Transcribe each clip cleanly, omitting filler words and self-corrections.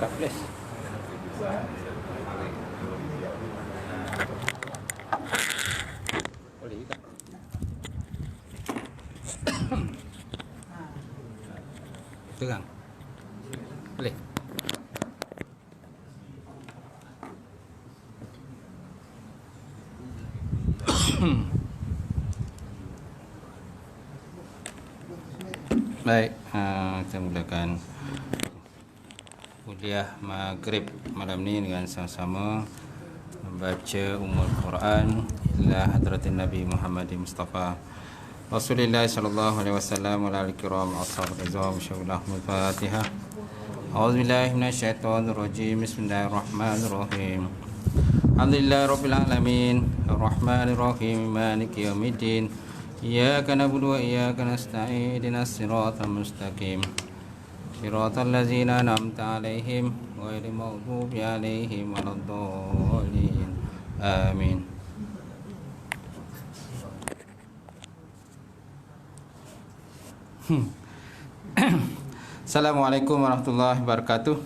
buka flash. Boleh juga. Terang. Boleh. Baik, kita mulakan kuliah maghrib malam ni dengan sama-sama membaca Ummul Quran ila hadratin Nabi Muhammad Mustafa Rasulullah sallallahu alaihi wasallam wa alihi kiram ashabu rizam syallahul Fatihah. A'udzubillahi minasyaitonir rajim. Bismillahirrahmanirrahim. Alhamdulillahirabbil alamin arrahmanir rahim maliki yaumiddin. Iyyaka na'budu wa iyyaka nasta'in ihdinas siratal mustaqim siratal ladzina an'amta 'alaihim ghairil maghdubi 'alaihim waladdallin. Amin. Assalamualaikum warahmatullahi wabarakatuh.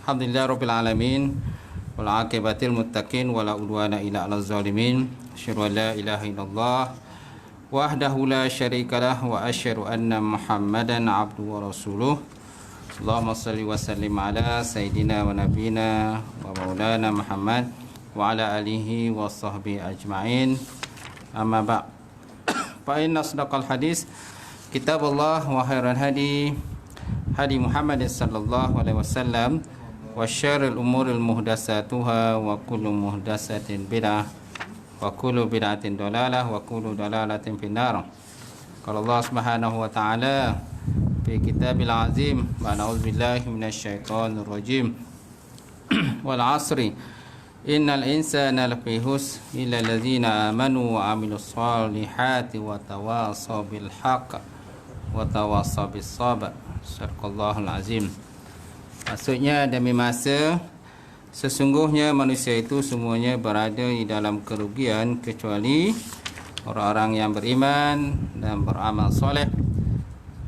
Alhamdulillahirabbil alamin wal 'aqibatil muttaqin wala udwana illa 'alal zalimin. Asyhadu an la ilaha illallah wahdahu la syarikalah wa asyhadu anna Muhammadan abduhu wa rasuluh. Allahumma shalli wa sallim ala sayidina wa nabiyina wa maulana Muhammad wa ala alihi wa sahbihi ajma'in. Amma ba'. Fa inna asdaqal hadis kitabullah wa khairal hadi hadi Muhammad sallallahu alaihi wasallam wa syarrul umuril muhdatsatuha wa kullu muhdatsatin bid'ah wa kullu bid'atin dalalah wa kullu dalalatin finnar. Qala Allah Subhanahu wa ta'ala fi kitabil azim wa na'udzubillahi minasyaitonir rajim. Wal 'asri innal insana lafi khusr illa allazina amanu wa 'amilus solihati wa tawasaw bil haqq wa tawasaw bis sabr. Sadaqallahul azim. Maksudnya demi masa sesungguhnya manusia itu semuanya berada di dalam kerugian kecuali orang-orang yang beriman dan beramal soleh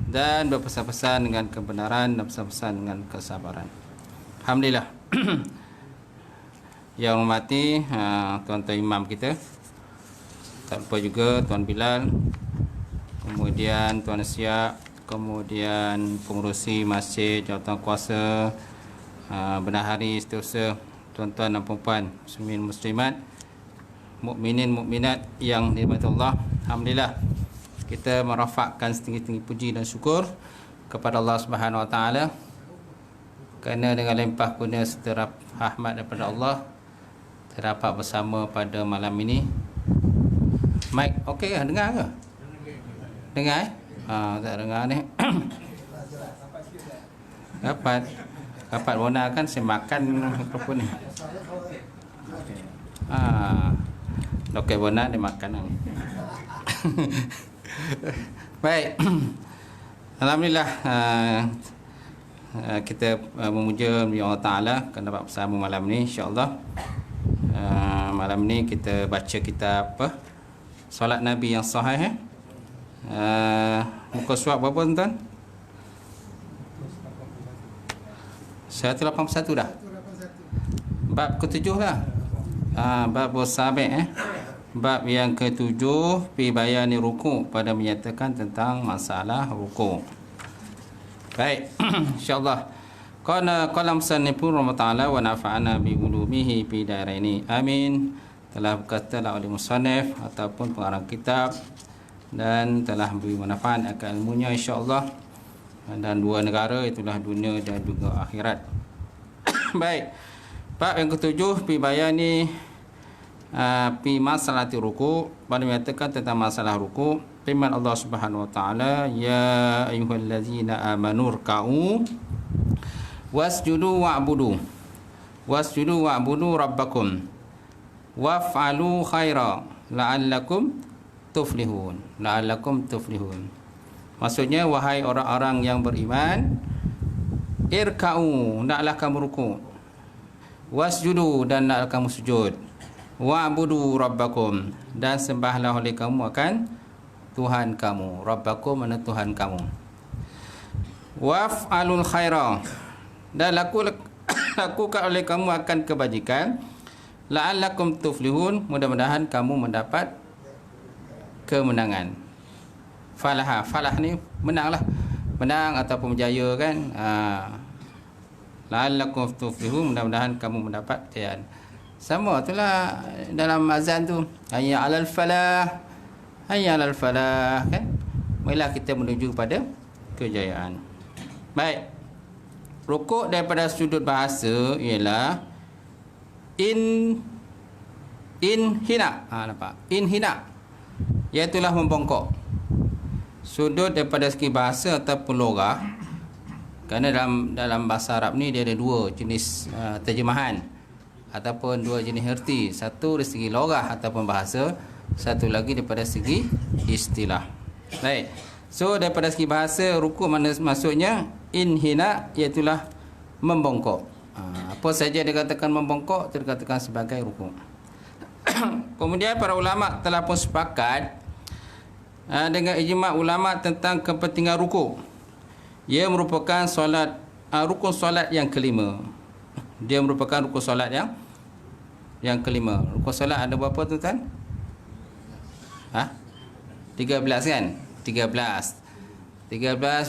dan berpesan-pesan dengan kebenaran dan berpesan-pesan dengan kesabaran. Alhamdulillah. Yang hormati tuan-tuan imam kita, tak lupa juga Tuan Bilal, kemudian Tuan Siap, kemudian pengurusi masjid, jawatan kuasa, bendahari, setiausaha, tuan-tuan dan puan-puan muslimin muslimat, mukminin mukminat yang dirahmati Allah. Alhamdulillah, kita merafakkan setinggi-tinggi puji dan syukur kepada Allah Subhanahu wa taala kerana dengan limpah kurnia serta rahmat daripada Allah terdapat bersama pada malam ini. Mic okey ke? Dengar ke? Dengar tak dengar ni. Dapat bona kan saya makan mikrofon ni. Dokter bona dia makan. Baik. Alhamdulillah, kita memuja Allah Ta'ala kerana dapat bersama malam ni, insya-Allah. Malam ni kita baca kitab Solat Nabi yang sahih. Muka surat berapa tuan? 181 dah. Bab ke-7 lah. Bab sahabat Bab yang ke-7 fi bayani ruku', pada menyatakan tentang masalah ruku'. Baik, insya-Allah. Qala musannifu rahimahullah wa nafa'ana bi ulumihi fi daraini. Amin. Telah berkatalah oleh musannif ataupun pengarang kitab dan telah beri manfaat akan ilmunya, insya-Allah, dan dua negara, itulah dunia dan juga akhirat. Baik. Bab yang ke-7 fi bayani fi masalati ruku', pada menyatakan tentang masalah ruku'. Firman Allah Subhanahu wa taala, ya ayyuhallazina amanu ruk'u wasjudu wa'budu rabbakum waf'alu khaira la'allakum tuflihun. Maksudnya, wahai orang-orang yang beriman, irka'u, naklah kamu ruku', wasjudu, dan naklah kamu sujud, wa'budu rabbakum, dan sembahlah oleh kamu akan Tuhan kamu. Rabbakum mana Tuhan kamu. Waf'alul khaira, dan lakukan oleh kamu akan kebajikan, la'allakum tuflihun, mudah-mudahan kamu mendapat kemenangan. Falah ni menanglah, menang ataupun berjaya kan. La'allakum tuflihun, mudah-mudahan kamu mendapat kejayaan. Sama itulah dalam azan tu, hayya 'alal falah, hayya 'alal falah kan. Marilah kita menuju pada kejayaan. Baik. Rukuk daripada sudut bahasa ialah inhina. Nampak? Inhina. Iaitulah membongkok. Sudut daripada segi bahasa ataupun logah. Kerana dalam bahasa Arab ni dia ada dua jenis terjemahan ataupun dua jenis erti. Satu dari segi logah ataupun bahasa, satu lagi daripada segi istilah. Baik. So daripada segi bahasa, rukuk mana maksudnya inhina, iaitulah membongkok. Apa saja dikatakan membongkok itu dikatakan sebagai rukuk. Kemudian para ulama telah pun sepakat dengan ijma' ulama tentang kepentingan rukuk. Ia merupakan rukun solat yang kelima. Dia merupakan rukun solat yang kelima. Rukun solat ada berapa tuan-tuan? 13 kan? 13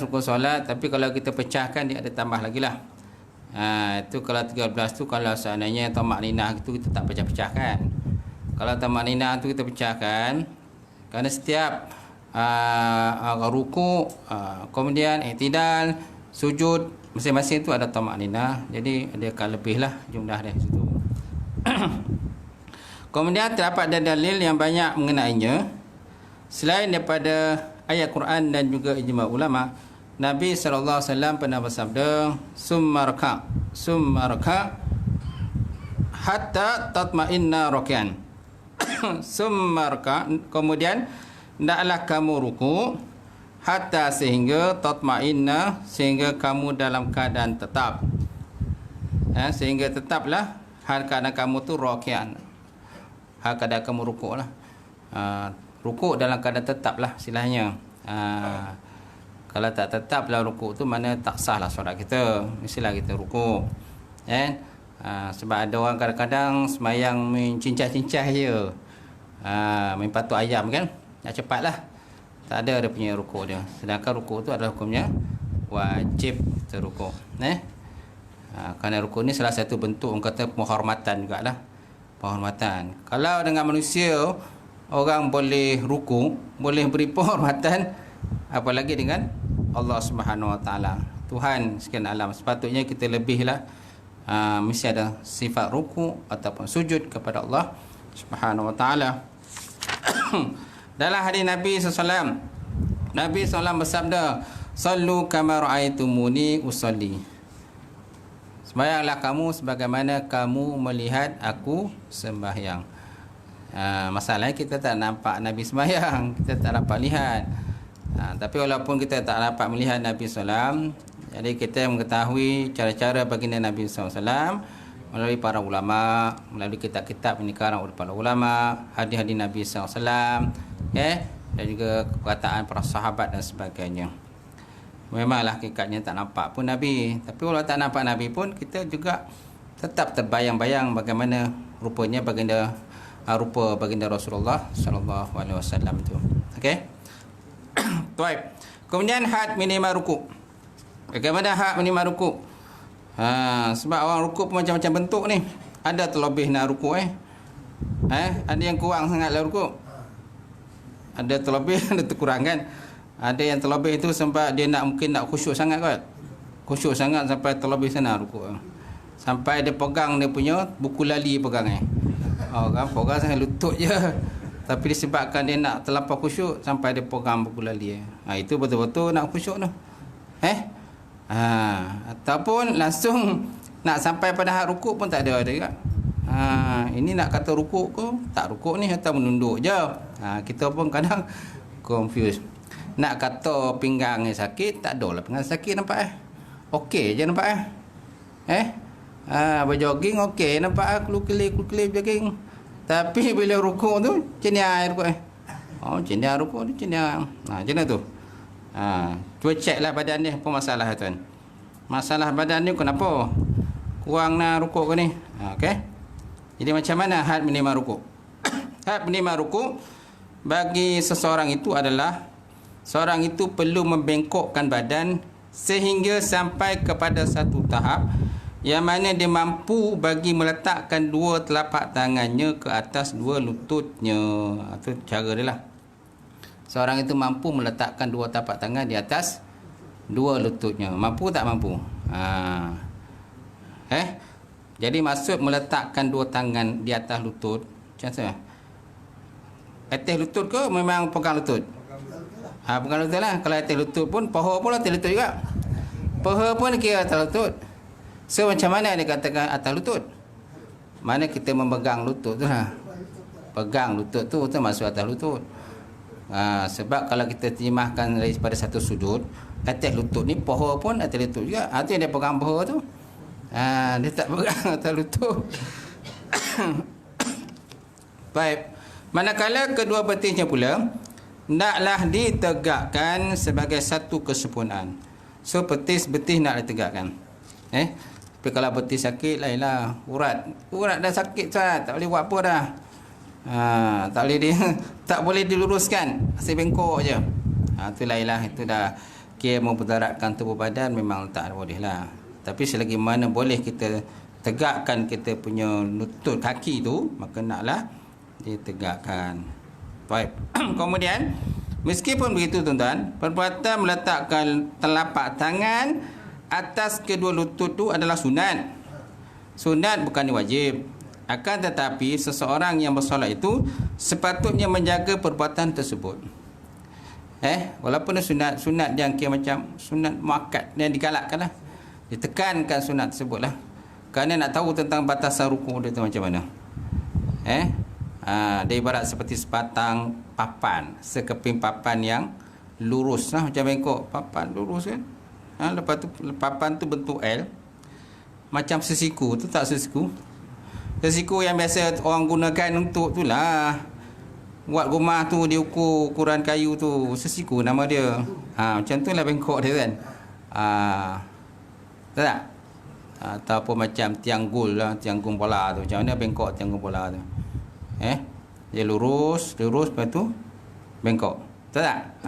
rukun solat, tapi kalau kita pecahkan dia ada tambah lagi lah. Itu kalau 13 tu kalau seandainya tamak ninah itu kita tak pecah-pecahkan. Kalau tamak ninah tu kita pecahkan, kerana setiap rukuk, kemudian i'tidal, sujud, masing-masing tu ada tamak ninah. Jadi dia akan lebih lah jumlah dia situ. Kemudian terdapat dalil yang banyak mengenainya. Selain daripada ayat Quran dan juga ijma' ulama, Nabi SAW pernah bersabda, summarka hatta tatma'inna rakian. Summarka, kemudian hendaklah kamu rukuk, hatta sehingga tatma'inna, sehingga kamu dalam keadaan tetap. Sehingga tetaplah hal keadaan kamu tu rakian. Hal keadaan kamu rukuk lah. Rukuk dalam keadaan tetap lah istilahnya. Kalau tak tetap lah rukuk tu, mana tak sah lah solat kita. Mestilah kita rukuk. Sebab ada orang kadang-kadang semayang main cincah-cincah je. Main patuk ayam kan. Nak cepat lah. Tak ada dia punya rukuk dia. Sedangkan rukuk tu adalah hukumnya wajib kita rukuk. Kerana rukuk ni salah satu bentuk orang kata penghormatan jugalah. Penghormatan. Kalau dengan manusia orang boleh rukuk, boleh beri penghormatan, apalagi dengan Allah Subhanahu Wa Taala, Tuhan sekian alam. Sepatutnya kita lebihlah mesti ada sifat rukuk ataupun sujud kepada Allah Subhanahu Wa Taala. Dalam hadis Nabi SAW, Nabi SAW bersabda, sallu kama ra'aitumuni usalli. Sembahyanglah kamu sebagaimana kamu melihat aku sembahyang. Masalahnya kita tak nampak Nabi sembahyang, kita tak dapat lihat. Tapi walaupun kita tak dapat melihat Nabi SAW, jadi kita mengetahui cara-cara baginda Nabi SAW melalui para ulama, melalui kitab-kitab yang dikarang oleh para ulama, hadis-hadis Nabi SAW, dan juga perkataan para sahabat dan sebagainya. Memanglah hakikatnya tak nampak pun Nabi, tapi kalau tak nampak Nabi pun kita juga tetap terbayang-bayang bagaimana rupanya rupa baginda Rasulullah sallallahu alaihi wasallam itu. Okey. Baik. Kemudian had minimal rukuk. Bagaimana had minimal rukuk? Sebab orang rukuk pun macam-macam bentuk ni. Ada terlebih nak rukuk ada yang kurang sangatlah rukuk. Ada terlebih, ada terkurang kan. Ada yang terlebih itu sebab dia mungkin nak khusyuk sangat kot. Khusyuk sangat sampai terlebih sana rukuk. Sampai dia pegang dia punya buku lali pegang kan pegang sangat lutut je. Tapi disebabkan dia nak terlampau khusyuk sampai dia pegang buku lali. Itu betul-betul nak khusyuk tu. Ataupun langsung nak sampai pada hak rukuk pun tak ada juga. Ini nak kata rukuk ke tak rukuk ni, atau menunduk je. Kita pun kadang confused. Nak kata pinggang ni sakit, tak ada lah pinggang sakit nampak okey je nampak berjoging okey nampak kelip-kelip jogging. Tapi bila rukuk tu cenyai rukuk cenyai rukuk tu cenyai. Macam mana tu? Cuba check lah badan ni apa masalah tuan. Masalah badan ni kenapa? Kurang nak rukuk ke ni? Okey. Jadi macam mana had menerima rukuk? Had menerima rukuk bagi seseorang itu adalah seorang itu perlu membengkokkan badan sehingga sampai kepada satu tahap yang mana dia mampu bagi meletakkan dua telapak tangannya ke atas dua lututnya. Itu cara dia lah. Seorang itu mampu meletakkan dua telapak tangan di atas dua lututnya. Mampu tak mampu? Jadi maksud meletakkan dua tangan di atas lutut macam mana? Atas lutut ke memang pegang lutut? Pegang lutut lah. Kalau atas lutut pun, paha pun atas lutut juga. Paha pun kira atas lutut. So macam mana dia katakan atas lutut? Mana kita memegang lutut tu lah. Pegang lutut tu masuk atas lutut. Sebab kalau kita terjemahkan daripada satu sudut, atas lutut ni paha pun atas lutut juga. Itu yang dia pegang paha tu. Dia tak pegang atas lutut. Baik. Manakala kedua betisnya pula naklah ditegakkan sebagai satu kesempurnaan. So betis nak ditegakkan. Tapi kalau betis sakit lainlah. Urat dah sakit tak boleh buat apa dah. Tak boleh diluruskan, asyik bengkok je. Itu lainlah, itu dah kira mempertaratkan tubuh badan, memang tak boleh lah. Tapi selagi mana boleh kita tegakkan kita punya lutut kaki tu, maka naklah ditegakkan. Baik. Kemudian meskipun begitu tuan-tuan, perbuatan meletakkan telapak tangan atas kedua lutut tu adalah sunat. Sunat bukan wajib. Akan tetapi seseorang yang bersolat itu sepatutnya menjaga perbuatan tersebut. Walaupun sunat yang kira macam sunat muakkad yang digalakkan lah, ditekankan sunat tersebut lah, kerana nak tahu tentang batasan rukuk dia tu macam mana. Dia ibarat seperti sebatang papan, sekeping papan yang lurus lah, macam bengkok papan lurus kan. Lepas tu papan tu bentuk L, macam sesiku tu, tak sesiku yang biasa orang gunakan untuk tu lah, buat rumah tu dia ukur ukuran kayu tu, sesiku nama dia. Macam tu lah bengkok dia kan. Tak? Ataupun macam tiang gul lah, tiang gul bola tu, macam mana bengkok tiang gul bola tu. Dia lurus, lepas tu bengkok. Tak?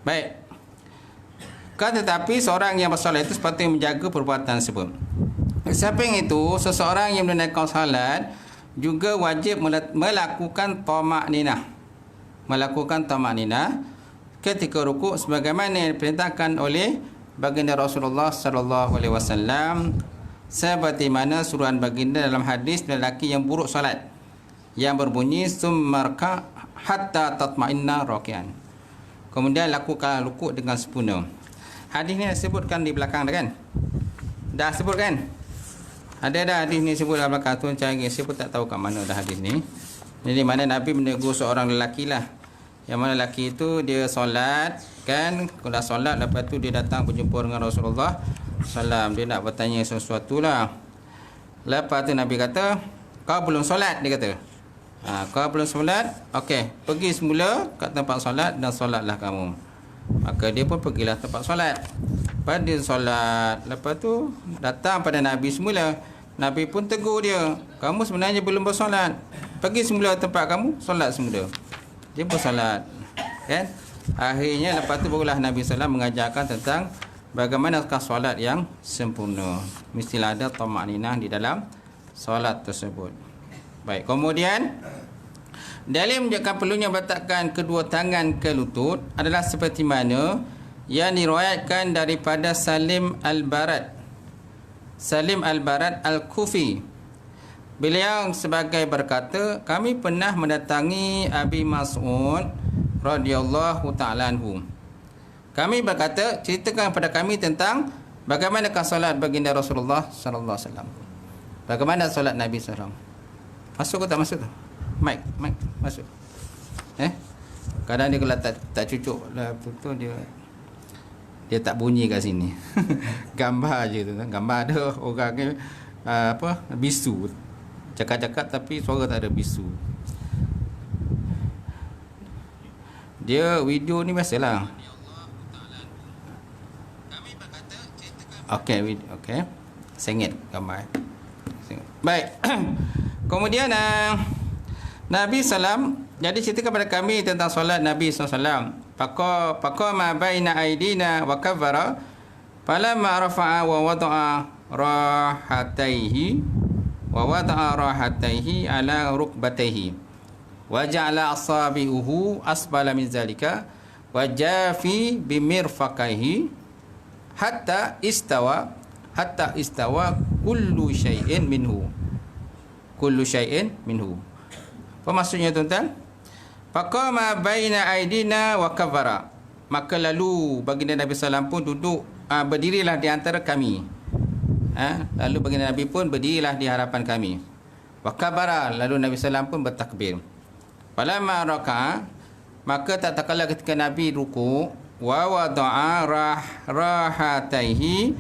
Baik. Tetapi seorang yang bersolat itu sepatutnya menjaga perbuatan tersebut. Samping itu, seseorang yang menunaikan solat juga wajib melakukan tamak-ninah. Melakukan tamak-ninah ketika rukuk sebagaimana yang diperintahkan oleh baginda Rasulullah sallallahu alaihi wasallam, seperti mana suruhan baginda dalam hadis lelaki yang buruk solat yang berbunyi summarka hatta tatma'inna raki'an. Kemudian lakukan rukuk dengan sempurna. Hadis ni disebutkan di belakang dah kan? Dah sebut kan? Ada dah hadis ni sebut dalam belakang tu, cari saya pun tak tahu kat mana dah hadis ni. Jadi mana Nabi menegur seorang lelaki lah, yang mana lelaki itu dia solat kan, kalau solat lepas tu dia datang berjumpa dengan Rasulullah SAW, dia nak bertanya sesuatu lah. Lepas tu Nabi kata, kau belum solat, dia kata. Kau belum solat, okey, pergi semula kat tempat solat dan solatlah kamu. Maka dia pun pergilah tempat solat. Lepas dia solat, lepas tu datang pada Nabi semula. Nabi pun tegur dia, kamu sebenarnya belum bersolat, pergi semula tempat kamu, solat semula. Dia bersolat kan. Akhirnya lepas tu barulah Nabi SAW mengajarkan tentang bagaimanakah solat yang sempurna. Mestilah ada tamak-ninah di dalam solat tersebut. Baik, kemudian dalil menunjukkan perlunya meletakkan kedua tangan ke lutut adalah seperti mana yang diriwayatkan daripada Salim Al-Barad Al-Kufi. Beliau sebagai berkata, kami pernah mendatangi Abi Mas'ud radhiyallahu ta'ala anhu. Kami berkata, ceritakan kepada kami tentang bagaimanakah solat baginda Rasulullah sallallahu alaihi wasallam. Bagaimana solat Nabi sallallahu alaihi wasallam. Masuk ke tak masuk tu? Mic masuk. Kadang dia kalau tak cucuk lah betul dia tak bunyi kat sini. Gambar je tu, gambar ada orang ni bisu. Cakap-cakap tapi suara tak ada bisu. Dia video ni biasalah. Kami berkata cerita Okey, okey. Sengit gambar. Baik. Kemudian Nabi SAW jadi cerita kepada kami tentang solat Nabi SAW. Faqama baina aidina wa kabbara falamma rafa'a wa wada'a rahataihi ala rukbataihi wa ja'ala asabi'uhu asfala min zalika wa jafi bimirfaqaihi hatta istawa kullu syai'in minhu. Apa maksudnya tuan-tuan? Faqama baina aidina wa kabbara. Maka lalu baginda Nabi SAW pun duduk, berdirilah di antara kami. Lalu baginda Nabi pun berdirilah di hadapan kami. Wa kabbara, lalu Nabi SAW pun bertakbir. Falamma raka'a, maka tak kala ketika Nabi ruku', wa wada'a rahataihi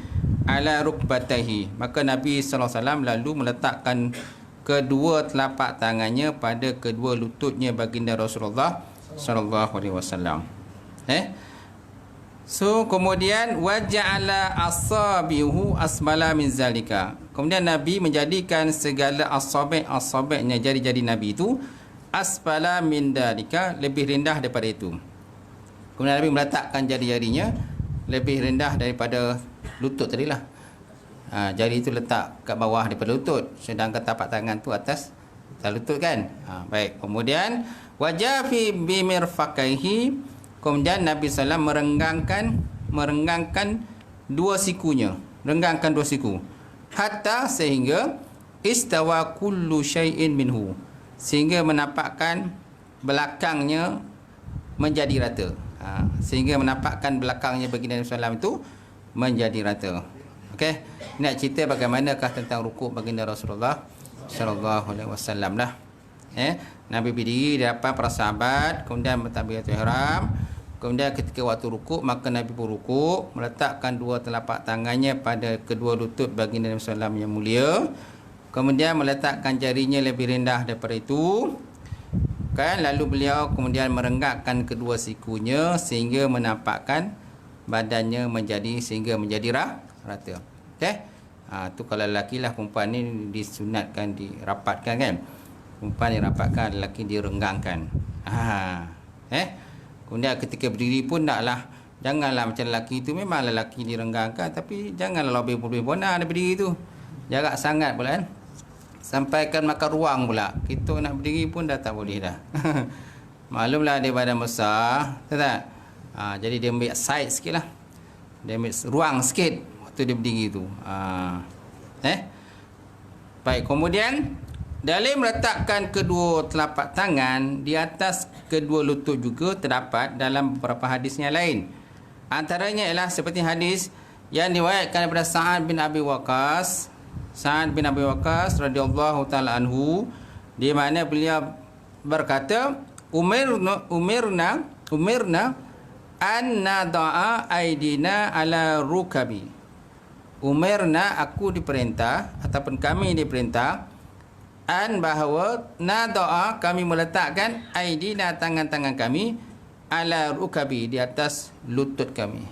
ala rukbataihi, maka Nabi SAW lalu meletakkan kedua telapak tangannya pada kedua lututnya baginda Rasulullah sallallahu alaihi wasallam. So kemudian waja'ala asabihu asmala min zalika. Kemudian Nabi menjadikan segala asabi'-nya jari-jari Nabi itu asfala min zalika, lebih rendah daripada itu. Kemudian Nabi meletakkan jari-jarinya lebih rendah daripada lutut tadilah. Jari itu letak kat bawah daripada lutut, sedangkan tapak tangan tu atas lutut kan. Baik. Kemudian wajafi bimirfaqaihi, kemudian Nabi SAW merenggangkan dua sikunya, renggangkan dua siku, hatta sehingga istawa kullu syai'in minhu, sehingga menampakkan belakangnya menjadi rata. Sehingga menampakkan belakangnya baginda Nabi SAW itu menjadi rata. Okey, nak cerita bagaimanakah tentang rukuk baginda Rasulullah sallallahu alaihi wasallam lah. Nabi berdiri di hadapan para sahabat, kemudian bertakbiratul ihram. Kemudian ketika waktu rukuk, maka Nabi pun rukuk, meletakkan dua telapak tangannya pada kedua lutut baginda Nabi SAW yang mulia. Kemudian meletakkan jarinya lebih rendah daripada itu. Kan, lalu beliau kemudian merenggakkan kedua sikunya sehingga menampakkan badannya menjadi rata. Okey. Tu kalau lelaki lah, perempuan ni disunatkan dirapatkan kan. Perempuan dirapatkan, lelaki direnggangkan. Kemudian ketika berdiri pun janganlah macam lelaki tu, memang lelaki direnggangkan, tapi janganlah lebih bona dia berdiri tu. Jarak sangat pula kan. Sampaikan makan ruang pula. Kita nak berdiri pun dah tak boleh dah. Maklumlah dia badan besar, tak? Jadi dia ambil side sikit lah. Dia ambil ruang sikit waktu dia berdiri tu. Baik, kemudian dalam meletakkan kedua telapak tangan di atas kedua lutut juga terdapat dalam beberapa hadis yang lain. Antaranya ialah seperti hadis yang diriwayatkan daripada Sa'ad bin Abi Waqqas radhiyallahu taala anhu, di mana beliau berkata, umirna an nada'a aidina ala rukabi. Umirna, aku diperintah ataupun kami diperintah, an, bahawa nada'a, kami meletakkan aidina, tangan-tangan kami, ala rukabi, di atas lutut kami.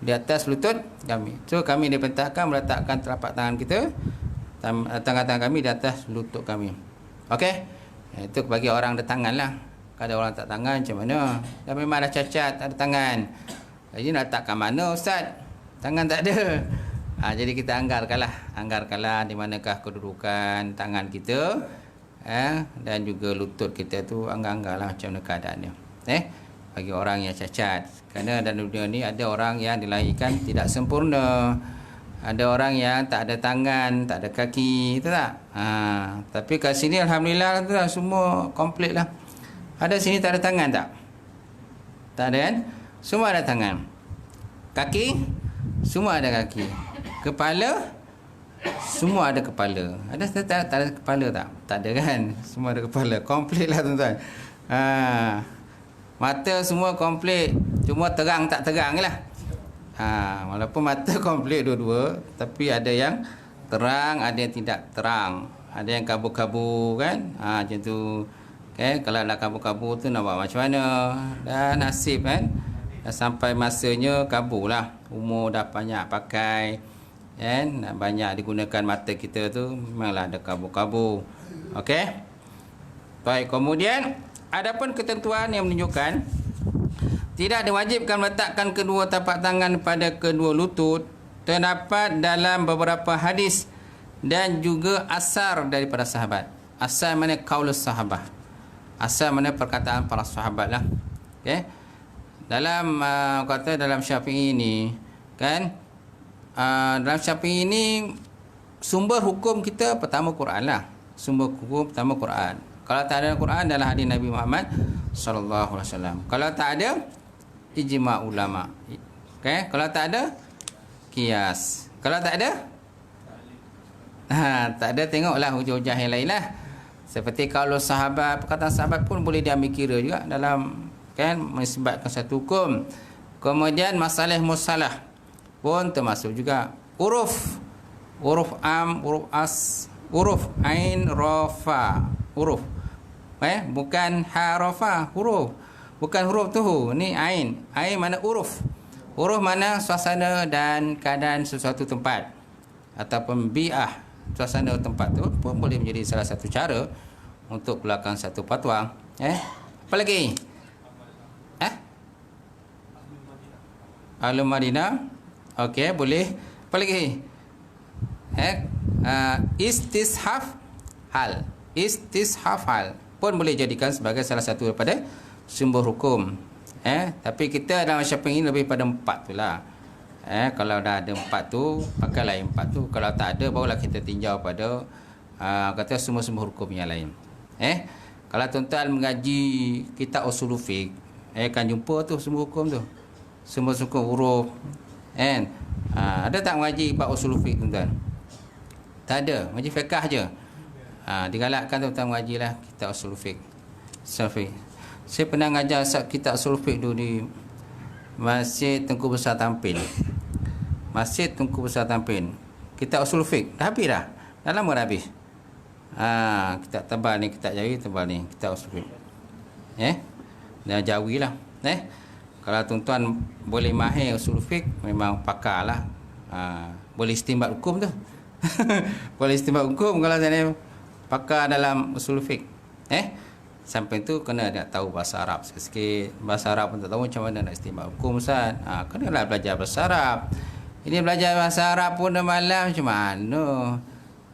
Di atas lutut kami. So kami diperintahkan meletakkan telapak tangan kita, tangan-tangan kami di atas lutut kami. Okey. Itu bagi orang ada tangan lah. Kalau orang tak tangan macam mana? Dah memang dah cacat, tak ada tangan. Jadi nak letakkan mana ustaz? Tangan tak ada. Jadi kita anggarkanlah di manakah kedudukan tangan kita, dan juga lutut kita tu, anggarlah macam mana keadaannya. Bagi orang yang cacat. Kerana dalam dunia ni ada orang yang dilahirkan tidak sempurna. Ada orang yang tak ada tangan, tak ada kaki, betul tak? Tapi kat sini alhamdulillah tu lah, semua komplit lah. Ada sini tak ada tangan tak? Tak ada kan? Semua ada tangan. Kaki, semua ada kaki. Kepala, semua ada kepala. Ada tak ada kepala tak? Tak ada kan? Semua ada kepala. Komplit lah tuan-tuan. Mata semua komplit, cuma terang tak terang lah. Walaupun mata komplit dua-dua, tapi ada yang terang, ada yang tidak terang, ada yang kabur-kabur kan. Macam tu. Okay? Kalau nak kabur-kabur tu nak buat macam mana? Dah nasib kan. Dah sampai masanya kabur lah. Umur dah banyak pakai, kan, banyak digunakan mata kita tu memanglah ada kabur-kabur. Okey. Baik, kemudian adapun ketentuan yang menunjukkan tidak diwajibkan meletakkan kedua tapak tangan pada kedua lutut terdapat dalam beberapa hadis dan juga asar daripada sahabat. Asar mana qaulus sahabah. Asal mana perkataan para sahabat lah. Okay? Dalam kata dalam Syafi'i ini kan, dalam Syafi'i ini sumber hukum kita pertama Quran lah. Sumber hukum pertama Quran. Kalau tak ada Quran adalah hadis Nabi Muhammad sallallahu alaihi wasallam. Kalau tak ada ijma' ulama. Okay? Kalau tak ada qiyas. Kalau tak ada tak ada, tengoklah hujah-hujah yang lain lah. Seperti kalau sahabat, perkataan sahabat pun boleh diambil kira juga dalam kan menyebabkan satu hukum. Kemudian masalah musalah pun termasuk juga. Huruf am, huruf as, huruf ain, rafa, huruf. Bukan harafa, huruf. Bukan huruf tu, ni ain. Ain mana huruf. Huruf mana suasana dan keadaan sesuatu tempat ataupun bi'ah, suasana tempat tu pun boleh menjadi salah satu cara untuk melakukan satu fatwa. Apa lagi? Ahlul Madinah. Okey, boleh. Apa lagi? Istishaf hal. Istishaf hal pun boleh jadikan sebagai salah satu daripada sumber hukum. Tapi kita dalam Syafi'i lebih pada 4 tu lah. Kalau dah ada 4 tu, pakailah 4 tu. Kalau tak ada, barulah kita tinjau pada kata sumber-sumber hukum yang lain. Kalau tuan-tuan mengaji kitab usul fiqh, akan jumpa tu sumber hukum tu. Sumber hukum huruf. Ada tak mengaji bab usul fiqh tuan-tuan? Tak ada, mengaji fiqh je. Digalakkan tuan-tuan mengajilah kitab usul fiqh. Saya pernah mengajar kitab usul fiqh tu di Masjid Tunku Besar Tampin. Masjid Tunku Besar Tampin. Kitab usul fiqh dah habis dah. Dah lama dah habis. Kitab tebal ni, kitab Jawi tebal ni, kitab usul fiqh. Dah Jawi lah. Kalau tuan-tuan boleh mahir usul fiqh, memang pakar lah. Boleh istinbat hukum tu. Boleh istinbat hukum kalau saya pakar dalam usul fiqh. Sampai tu kena nak tahu bahasa Arab sikit. Bahasa Arab pun tak tahu macam mana nak istinbat hukum, Ustaz. Kenalah belajar bahasa Arab. Ini belajar bahasa Arab pun dah malam, macam mana?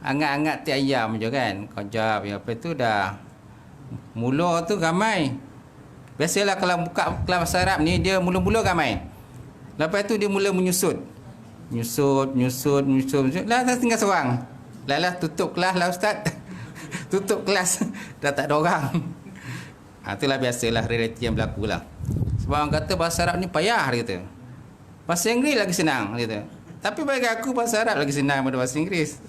Angat-angat tiap ayam je kan. Kau jawab yang apa tu dah. Mula tu ramai. Biasalah kalau buka kelas bahasa Arab ni, dia mula-mula ramai. Lepas tu dia mula menyusut. Menyusut. Lah tinggal seorang. Lah tutup kelas lah Ustaz. Tutup kelas. Dah tak ada orang. Itulah biasalah realiti yang berlaku lah. Sebab orang kata bahasa Arab ni payah, dia kata. Bahasa Inggeris lagi senang, dia kata. Tapi bagi aku bahasa Arab lagi senang daripada bahasa Inggeris.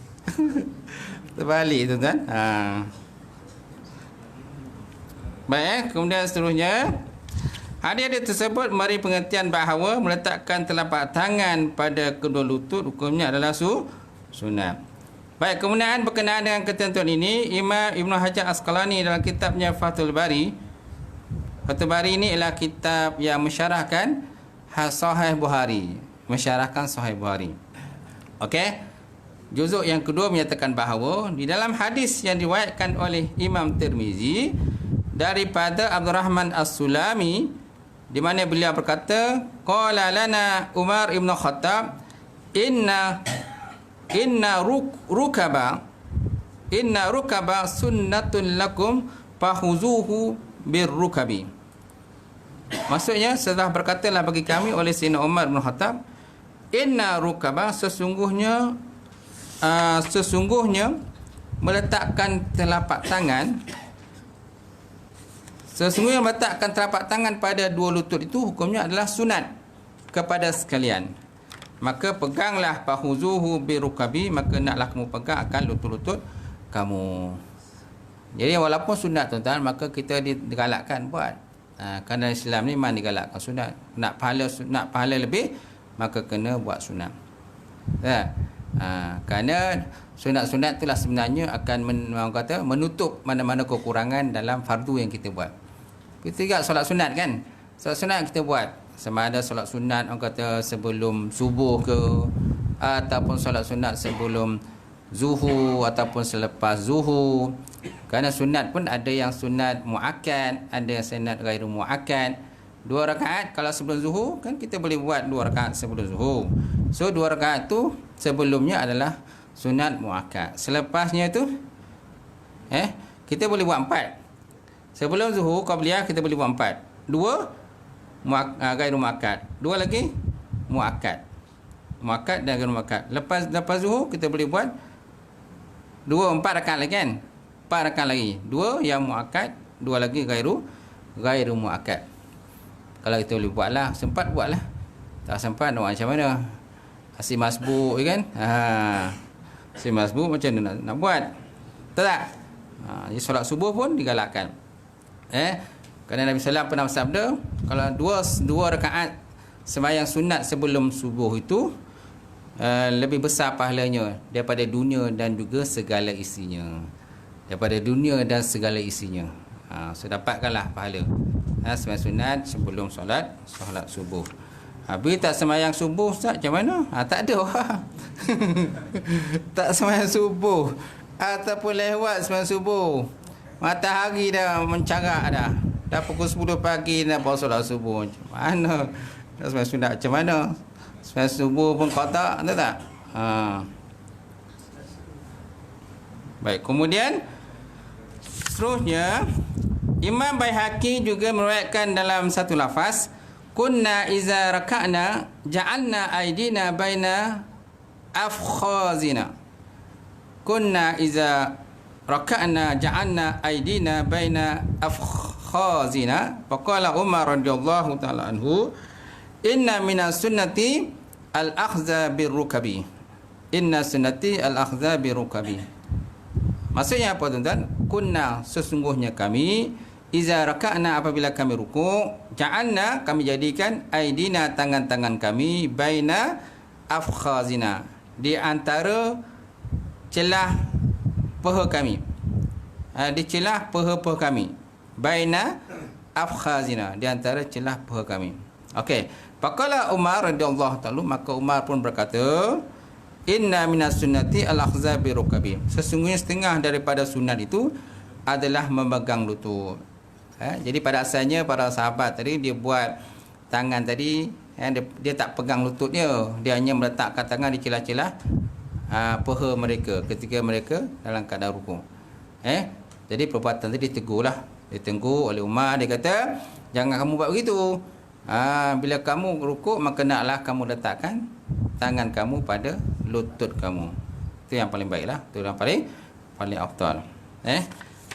Terbalik tuan-tuan. Baik, kemudian seterusnya, hadis tersebut mari pengertian bahawa meletakkan telapak tangan pada kedua lutut hukumnya adalah sunat. Baik, kemudian berkenaan dengan ketentuan ini, Imam Ibn Hajar Asqalani dalam kitabnya Fathul Bari. Fathul Bari ini ialah kitab yang mensyarahkan Sahih Bukhari, mensyarahkan Sahih Bukhari. Okey. Juzuk yang kedua menyatakan bahawa di dalam hadis yang diriwayatkan oleh Imam Tirmizi daripada Abdurrahman As-Sulami, di mana beliau berkata, qala lana Umar ibn Khattab, inna rukaba sunnatun lakum fahuzuhu birrukabi. Maksudnya setelah berkatalah bagi kami oleh Sayyidina Umar bin Khattab, inna rukaba, sesungguhnya meletakkan telapak tangan, sesungguhnya meletakkan telapak tangan pada dua lutut itu hukumnya adalah sunat kepada sekalian. Maka peganglah fahuzuhu birukabi, maka naklah kamu pegang akan lutut-lutut kamu. Jadi walaupun sunat tuan-tuan, maka kita digalakkan buat. Kerana Islam ni memang digalakkan sunat. Nak pahala lebih, maka kena buat sunat. Kerana sunat-sunat itulah sebenarnya akan menutup mana-mana kekurangan dalam fardu yang kita buat. Kita juga solat sunat kan. Solat sunat kita buat. Sama ada solat sunat orang kata sebelum subuh ke, ataupun solat sunat sebelum zuhur ataupun selepas zuhur. Kerana sunat pun ada yang sunat muakkad, ada yang sunat ghairu muakkad. 2 rakaat kalau sebelum zuhur kan kita boleh buat 2 rakaat sebelum zuhur. So 2 rakaat tu sebelumnya adalah sunat muakkad. Selepasnya tu kita boleh buat 4. Sebelum zuhur qabliyah kita boleh buat 4. 2 ghairu muakkad. 2 lagi muakkad. Muakkad dan ghairu muakkad. Lepas zuhur kita boleh buat 4 rakaat lagi kan? 4 rakaat lagi. 2 yang muakkad, 2 lagi ghairu muakkad. Kalau kita boleh buatlah, sempat buatlah. Tak sempat nak macam mana? Asyik masbuk kan? Asyik masbuk macam mana nak buat? Betul tak? Jadi solat subuh pun digalakkan. Kerana Nabi SAW pernah bersabda, kalau 2 rakaat sembahyang sunat sebelum subuh itu lebih besar pahalanya daripada dunia dan juga segala isinya. Daripada dunia dan segala isinya. So dapatkanlah pahala. Sembahyang sunat sebelum solat subuh. Habis tak sembahyang subuh Ustaz, macam mana? Tak ada orang. Tak sembahyang subuh ataupun lewat sembahyang subuh. Matahari dah mencarak dah. Dah pukul 10 pagi nak bawa solat subuh. Macam mana? Nak sembahyang sunat macam mana? Sembahyang subuh pun kotak, tahu tak? Baik, kemudian seterusnya Imam Baihaqi juga meriwayatkan dalam satu lafaz, kunna iza raka'na ja'alna aydina baina afkhazina. Kunna iza raka'na ja'alna aydina baina afkhazina. Faqala Umar radhiyallahu ta'ala anhu, inna minas sunnati al-akhdha birrukabi. Inna sunnati al-akhdha birrukabi. Maksudnya apa tuan-tuan? Kunna, sesungguhnya kami, iza raka'na, apabila kami rukuk, ja'alna, kami jadikan aidina, tangan-tangan kami, baina afkhazina, di antara celah paha kami, di celah paha-paha kami, baina afkhazina, di antara celah paha kami. Okey, faqala Umar radhiyallahu ta'ala, maka Umar pun berkata, inna minas sunnati al-akhdha bi rukabi. Sesungguhnya setengah daripada sunat itu adalah memegang lutut. Jadi pada asalnya para sahabat tadi dia buat tangan tadi, dia tak pegang lututnya, dia hanya meletakkan tangan di celah-celah paha mereka ketika mereka dalam keadaan rukuk. Jadi perbuatan tadi ditegur oleh Umar. Dia kata, jangan kamu buat begitu. Bila kamu rukuk, maka naklah kamu letakkan tangan kamu pada lutut kamu. Itu yang paling baiklah, itu yang paling afdal.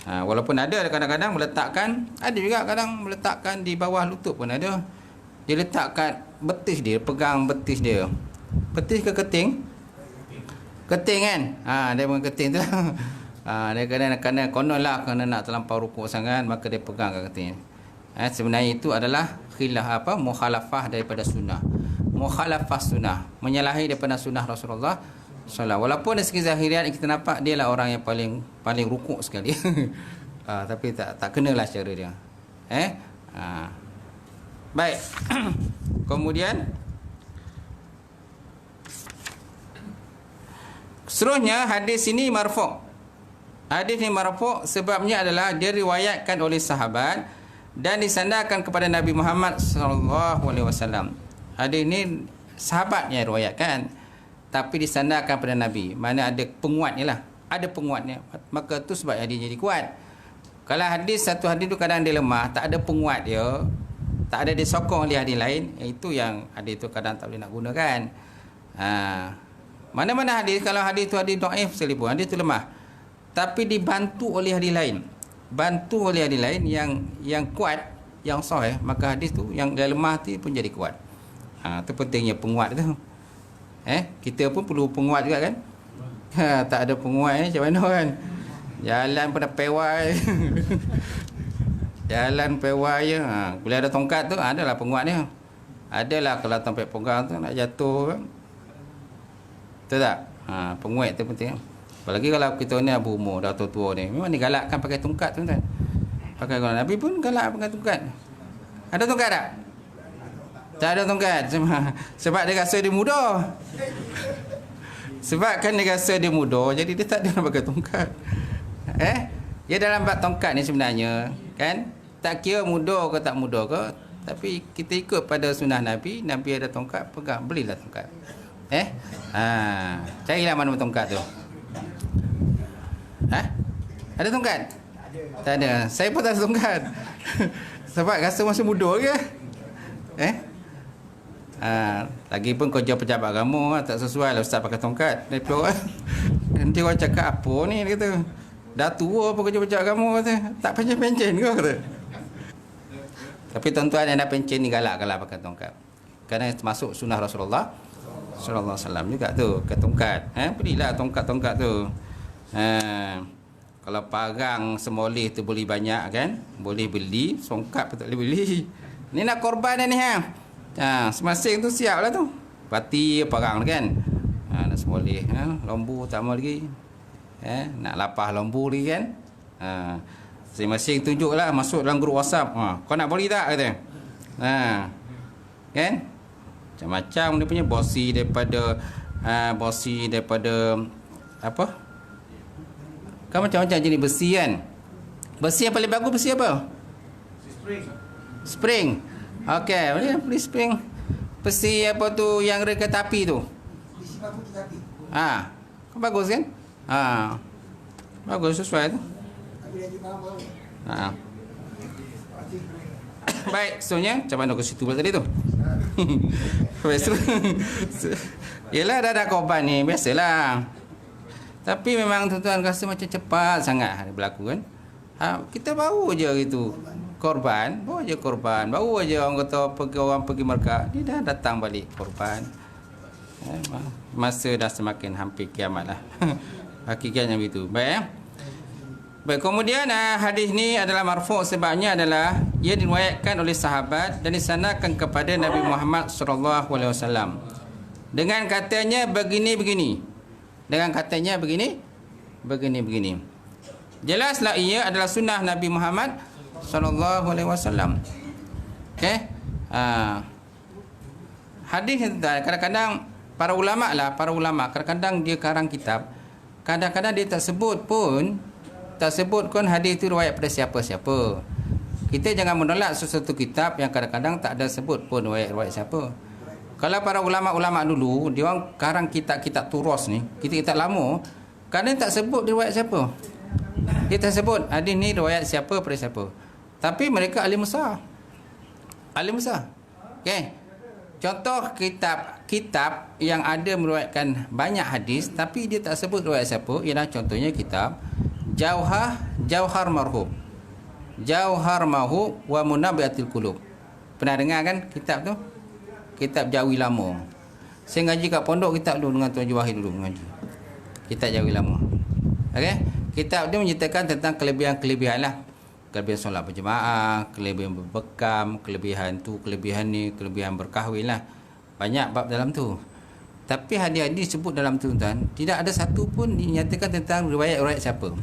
Walaupun ada kadang-kadang meletakkan, ada juga kadang meletakkan di bawah lutut pun ada. Dia letakkan betis dia, pegang betis dia. Betis ke keting? Keting kan? Dia pegang keting tu. Dia kadang-kadang kononlah kerana nak terlampau rukuk sangat, maka dia pegang ke keting. Sebenarnya itu adalah mukhalafah daripada sunnah. Mukhalafah sunnah, menyalahi daripada sunnah Rasulullah SAW. Walaupun dari segi zahiriat kita nampak dia lah orang yang paling rukuk sekali. Tapi tak kenalah cara dia. Baik. Kemudian seterusnya hadis ini marfu'. Hadis ini marfu' sebabnya adalah dia riwayatkan oleh sahabat dan disandarkan kepada Nabi Muhammad SAW. Hadis ini sahabatnya riwayatkan, tapi disandarkan pada Nabi. Mana ada penguatnya lah, ada penguatnya, maka tu sebab hadis jadi kuat. Kalau satu hadis tu kadang dia lemah, tak ada penguat dia, tak ada disokong oleh hadis lain, itu yang hadis tu kadang tak boleh nak gunakan. Mana-mana hadis, kalau hadis tu hadis dhaif sekalipun, hadis tu lemah, tapi dibantu oleh hadis lain, bantu oleh hadis lain yang kuat, yang sahih, maka hadis tu yang lemah tu pun jadi kuat. Itu pentingnya penguat tu. Kita pun perlu penguat juga kan. Tak ada penguat macam mana kan. Jalan pada pewai. Jalan pewai je. Bila ada tongkat tu adalah penguatnya. Adalah kalau sampai pegang tu nak jatuh kan. Betul tak? Penguat tu penting. Apalagi kalau kita ni abu umur dah tua-tua ni, memang digalakkan pakai tongkat tu kan. Pakai kalau Nabi pun galak pakai tongkat. Ada tongkat tak? Tak ada tongkat. Sebab dia rasa dia muda. Sebab kan dia rasa dia muda, jadi dia tak ada nak pakai tongkat. Dia dalam bab tongkat ni sebenarnya, kan? Tak kira muda ke tak muda ke, tapi kita ikut pada sunnah Nabi. Nabi ada tongkat, pegang, belilah tongkat. Carilah mana tongkat tu. Ada tongkat? Tak ada. Saya pun tak ada tongkat. Sebab rasa masih muda ke? Lagipun kerja pejabat agama tak sesuai lah ustaz pakai tongkat. Nanti orang cakap apa ni, dia kata. Dah tua apa kerja pejabat agama, kata. Tak pencen-pencen ke, kata. Tapi tuan-tuan yang nak pencen ni galak kalau pakai tongkat. Kerana termasuk sunnah Rasulullah sallallahu alaihi wasallam juga tu, ke tongkat. Belilah tongkat-tongkat tu. Kalau parang semoleh tu boleh banyak kan, boleh beli. Tongkat pun tak boleh beli. Ni nak korban dah ni semasing tu siap lah tu. Pati parang kan. Nak semoleh, lembu tak mau lagi. Nak lapah lembu lagi kan. Masing-masing tunjuklah, masuk dalam grup WhatsApp. Kau nak beli tak, kata. Kan? Macam-macam dia punya bosi daripada apa? Kan macam-macam jenis besi kan. Besi yang paling bagus besi apa? Spring. Okey, boleh beli spring. Besi apa tu yang reka tapi tu? Besi bagus tapi. Kan bagus kan? Bagus sesuai tu. Baik, soalnya macam mana ke situ tadi tu? Yelah, dah ada korban ni, biasalah. Tapi memang tuan-tuan rasa macam cepat sangat berlaku kan. Kita baru je gitu korban, baru je orang kata orang pergi Mekah, dia dah datang balik korban. Masa dah semakin hampir kiamat lah. Hakikatnya begitu. Baik, kemudian hadis ni adalah marfu' sebabnya adalah ia diriwayatkan oleh sahabat dan disanakan kepada Nabi Muhammad sallallahu alaihi wasallam. Dengan katanya begini. Dengan katanya begini. Jelaslah ia adalah sunnah Nabi Muhammad sallallahu alaihi wasallam. Okey? Hadis ni kadang-kadang para ulama kadang-kadang dia karang kitab. Kadang-kadang dia tak sebut pun hadis itu riwayat pada siapa-siapa. Kita jangan menolak sesuatu kitab yang kadang-kadang tak ada sebut pun riwayat siapa. Kalau para ulama-ulama dulu, dia orang karang kitab-kitab turas ni, kitab-kitab lama, kadang tak sebut riwayat siapa. Dia tak sebut hadis ni riwayat siapa pada siapa. Tapi mereka alim besar. Okey. Contoh kitab yang ada meriwayatkan banyak hadis tapi dia tak sebut riwayat siapa, ialah contohnya kitab Jauhar Marhum wa Munabbiatil Qulub. Pernah dengar kan kitab tu? Kitab Jawi Lama. Saya ngaji kat pondok kitab dulu dengan Tuan Juwahid dulu mengaji. Kitab Jawi Lama. Okey? Kitab dia menceritakan tentang kelebihan-kelebihan lah. Kelebihan solat berjemaah, kelebihan berbekam, kelebihan tu, kelebihan ni, kelebihan berkahwin lah. Banyak bab dalam tu. Tapi hadis-hadis disebut dalam tu tuan, tidak ada satu pun dinyatakan tentang riwayat-riwayat siapa.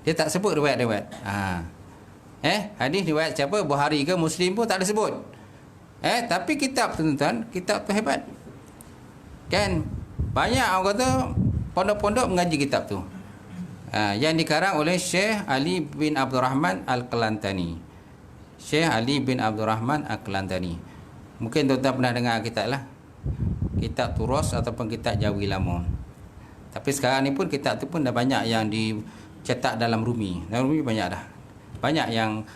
Dia tak sebut riwayat-riwayat. Hadis riwayat siapa, Bukhari ke Muslim pun tak ada sebut. Tapi kitab tu tuan, kitab tu hebat. Kan? Banyak orang kata pondok-pondok mengaji kitab tu. Yang dikarang oleh Syekh Ali bin Abdul Rahman Al-Kelantani. Syekh Ali bin Abdul Rahman Al-Kelantani. Mungkin tuan-tuan pernah dengar kitab lah. Kitab Turas ataupun kitab Jawi Lama. Tapi sekarang ni pun kitab tu pun dah banyak yang dicetak dalam Rumi. Dalam Rumi banyak dah. Banyak yang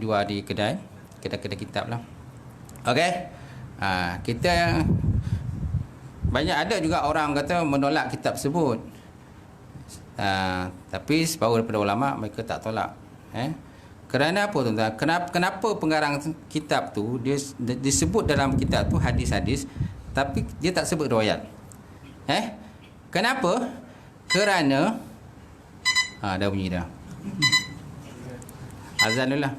jual di kedai kitab lah. Okey. Kita banyak ada juga orang kata menolak kitab tersebut. Tapi separuh daripada ulama mereka tak tolak. Kerana apa tuan-tuan? Kenapa pengarang kitab tu dia disebut dalam kitab tu hadis-hadis tapi dia tak sebut riwayat. Kenapa? Kerana dah bunyi dah. Azan dulu lah.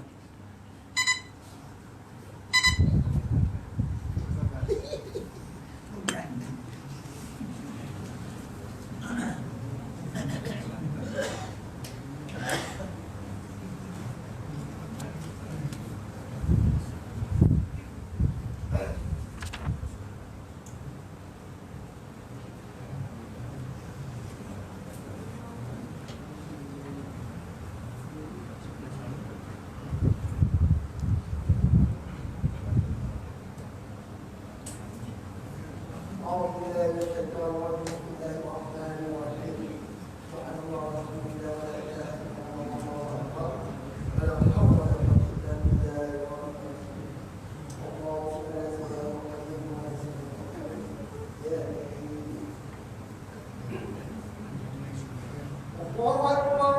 Allah Akbar.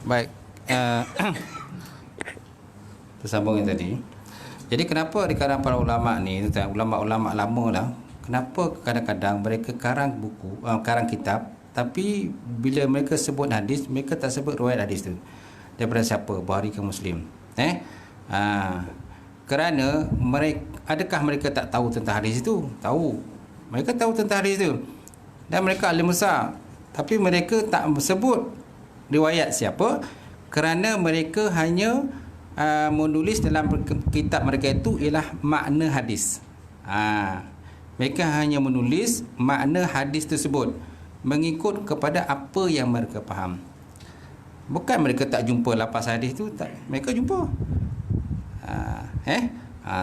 Baik, tersambung yang tadi. Jadi kenapa di kalangan para ulama ni, ulama-ulama lama lah, kenapa kadang-kadang mereka karang buku, karang kitab, tapi bila mereka sebut hadis, mereka tak sebut riwayat hadis tu daripada siapa, Bukhari ke Muslim. Kerana mereka, adakah mereka tak tahu tentang hadis itu? Tahu. Mereka tahu tentang hadis itu. Dan mereka alim besar. Tapi mereka tak sebut riwayat siapa, kerana mereka hanya menulis dalam kitab mereka itu ialah makna hadis. Mereka hanya menulis makna hadis tersebut mengikut kepada apa yang mereka faham. Bukan mereka tak jumpa lapas hadis tu, tak, mereka jumpa.